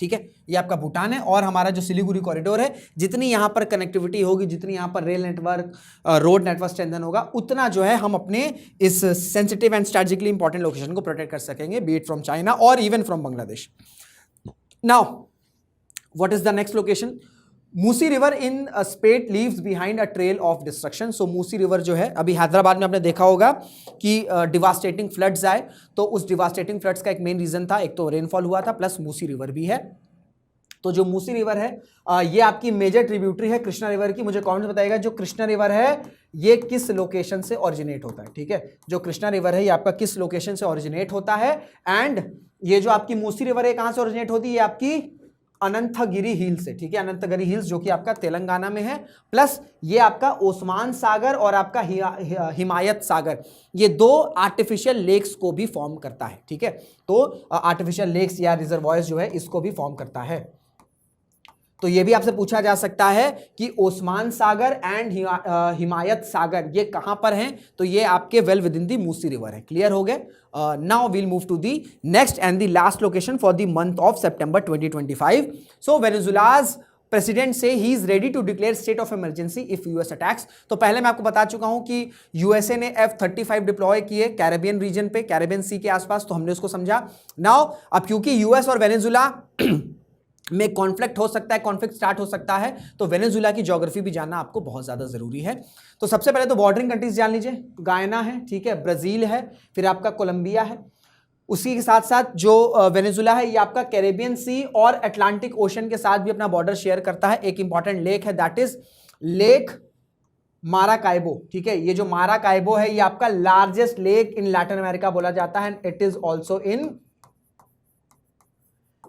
ठीक है, ये आपका भूटान है। और हमारा जो सिलीगुड़ी कॉरिडोर है, जितनी यहाँ पर कनेक्टिविटी होगी, जितनी यहाँ पर rail network road network strengthen होगा, उतना जो है हम अपने इस sensitive and strategically important location को प्रोटेक्ट कर सकेंगे, बी इट फ्रॉम चाइना और even from Bangladesh. Now what is the next location? Musi river in स्पेट leaves behind a trail of destruction. So Musi river जो है, अभी हैदराबाद में आपने देखा होगा कि डिवास्टेटिंग फ्लड्स आए, तो उस डिवास्टेटिंग फ्लड्स का एक मेन रीजन था, एक तो रेनफॉल हुआ था, प्लस मूसी रिवर भी है। तो जो मूसी रिवर है ये आपकी मेजर ट्रिब्यूटरी है कृष्णा रिवर की। मुझे कमेंट बताइएगा जो कृष्णा रिवर है ये किस लोकेशन से ओरिजिनेट होता है, ठीक है। जो कृष्णा रिवर है ये आपका किस लोकेशन से ओरिजिनेट होता है, एंड ये जो आपकी मूसी रिवर है कहां से ओरिजिनेट होती है, ये आपकी अनंतगिरी हिल से, ठीक है। अनंतगिरी हिल्स जो कि आपका तेलंगाना में है, प्लस ये आपका ओस्मान सागर और आपका हिमायत सागर, ये दो आर्टिफिशियल लेक्स को भी फॉर्म करता है, ठीक है। तो आर्टिफिशियल लेक्स या रिजर्वॉयर्स जो है इसको भी फॉर्म करता है। तो ये भी आपसे पूछा जा सकता है कि ओस्मान सागर एंड हिमायत सागर ये कहां पर हैं, तो ये आपके well within the Musi river है। क्लियर हो गए। Now we'll move to the next and the last location for the month of September 2025। So Venezuela's president से he is ready to declare state of emergency if US attacks. तो पहले मैं आपको बता चुका हूं कि यूएसए ने F-35 डिप्लॉय किए कैरेबियन रीजन पे, कैरेबियन सी के आसपास, तो हमने उसको समझा। नाउ अब क्योंकि यूएस और वेनेजुएला में कॉन्फ्लिक्ट हो सकता है, कॉन्फ्लिक्ट स्टार्ट हो सकता है, तो वेनेजुएला की ज्योग्राफी भी जानना आपको बहुत ज्यादा जरूरी है। तो सबसे पहले तो बॉर्डरिंग कंट्रीज जान लीजिए, गायना है, ठीक है, ब्राजील है, फिर आपका कोलंबिया है। उसी के साथ साथ जो वेनेजुएला है ये आपका कैरेबियन सी और अटलांटिक ओशन के साथ भी अपना बॉर्डर शेयर करता है। एक इंपॉर्टेंट लेक है दैट इज लेक माराकाइबो, ठीक है। ये जो माराकाइबो है ये आपका largest lake in Latin America बोला जाता है, it is also in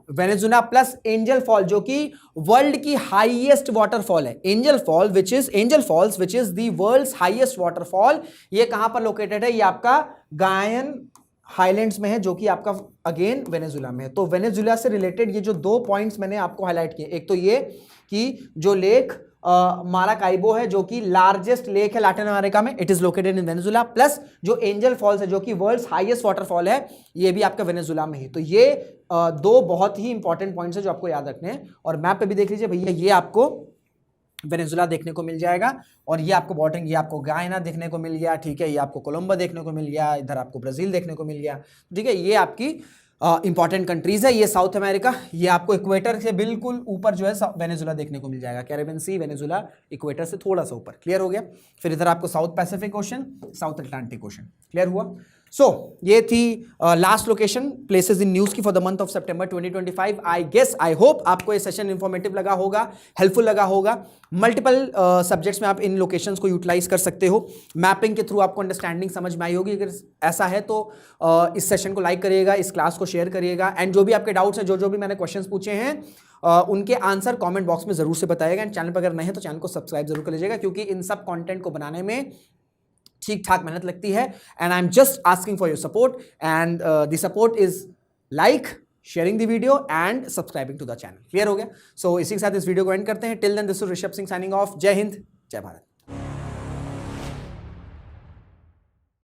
Venezuela. Plus Angel Fall जो कि वर्ल्ड की हाईएस्ट वाटरफॉल है, Angel Falls which is the world's highest waterfall. ये कहां पर लोकेटेड है, ये आपका गायन हाईलैंड्स में है, जो कि आपका अगेन वेनेजुएला में है। तो वेनेजुएला से रिलेटेड ये जो दो पॉइंट्स मैंने आपको हाईलाइट किए, एक तो ये कि जो लेक माराकाइबो है जो कि लार्जेस्ट लेक है लैटिन अमेरिका में, it is located in Venezuela, plus जो एंजल फॉल्स है जो कि वर्ल्ड्स हाईएस्ट वाटरफॉल है ये भी आपका वेनेजुएला में है। तो ये दो बहुत ही इंपॉर्टेंट पॉइंट्स है जो आपको याद रखने हैं। और मैप पे भी देख लीजिए भैया, ये आपको वेनेजुएला देखने को मिल जाएगा, और ये आपको बॉर्डरिंग, ये आपको गायना देखने को मिल गया, ठीक है, ये आपको कोलंबो देखने को मिल गया, इधर आपको ब्राजील देखने को मिल गया, ठीक है। ये आपकी इंपॉर्टेंट कंट्रीज है। ये साउथ अमेरिका, ये आपको इक्वेटर से बिल्कुल ऊपर जो है वेनेजुएला देखने को मिल जाएगा, कैरेबियन सी, वेनेजुएला इक्वेटर से थोड़ा सा ऊपर। क्लियर हो गया। फिर इधर आपको south pacific ocean, south atlantic ocean. Clear हुआ। सो ये थी last location places in news की for the month of September 2025। I hope आपको ये सेशन इंफॉर्मेटिव लगा होगा, हेल्पफुल लगा होगा। मल्टीपल सब्जेक्ट्स में आप इन लोकेशंस को यूटिलाइज कर सकते हो। मैपिंग के थ्रू आपको अंडरस्टैंडिंग समझ में आई होगी। अगर ऐसा है तो इस सेशन को लाइक करिएगा, इस क्लास को शेयर करिएगा, एंड जो भी आपके डाउट्स हैं, जो भी मैंने क्वेश्चंस पूछे हैं उनके आंसर कमेंट बॉक्स में जरूर से बताइएगा। एंड चैनल पर अगर नहीं है तो चैनल को सब्सक्राइब जरूर कर लीजिएगा, क्योंकि इन सब कंटेंट को बनाने में ठीक ठाक मेहनत लगती है। And I am just asking for your support, and the support is like, sharing the video and subscribing to the channel. Clear हो गया। सो इसी के साथ इस वीडियो को एंड करते हैं। Till then this is Rishabh Singh signing off. जय हिंद, जय भारत।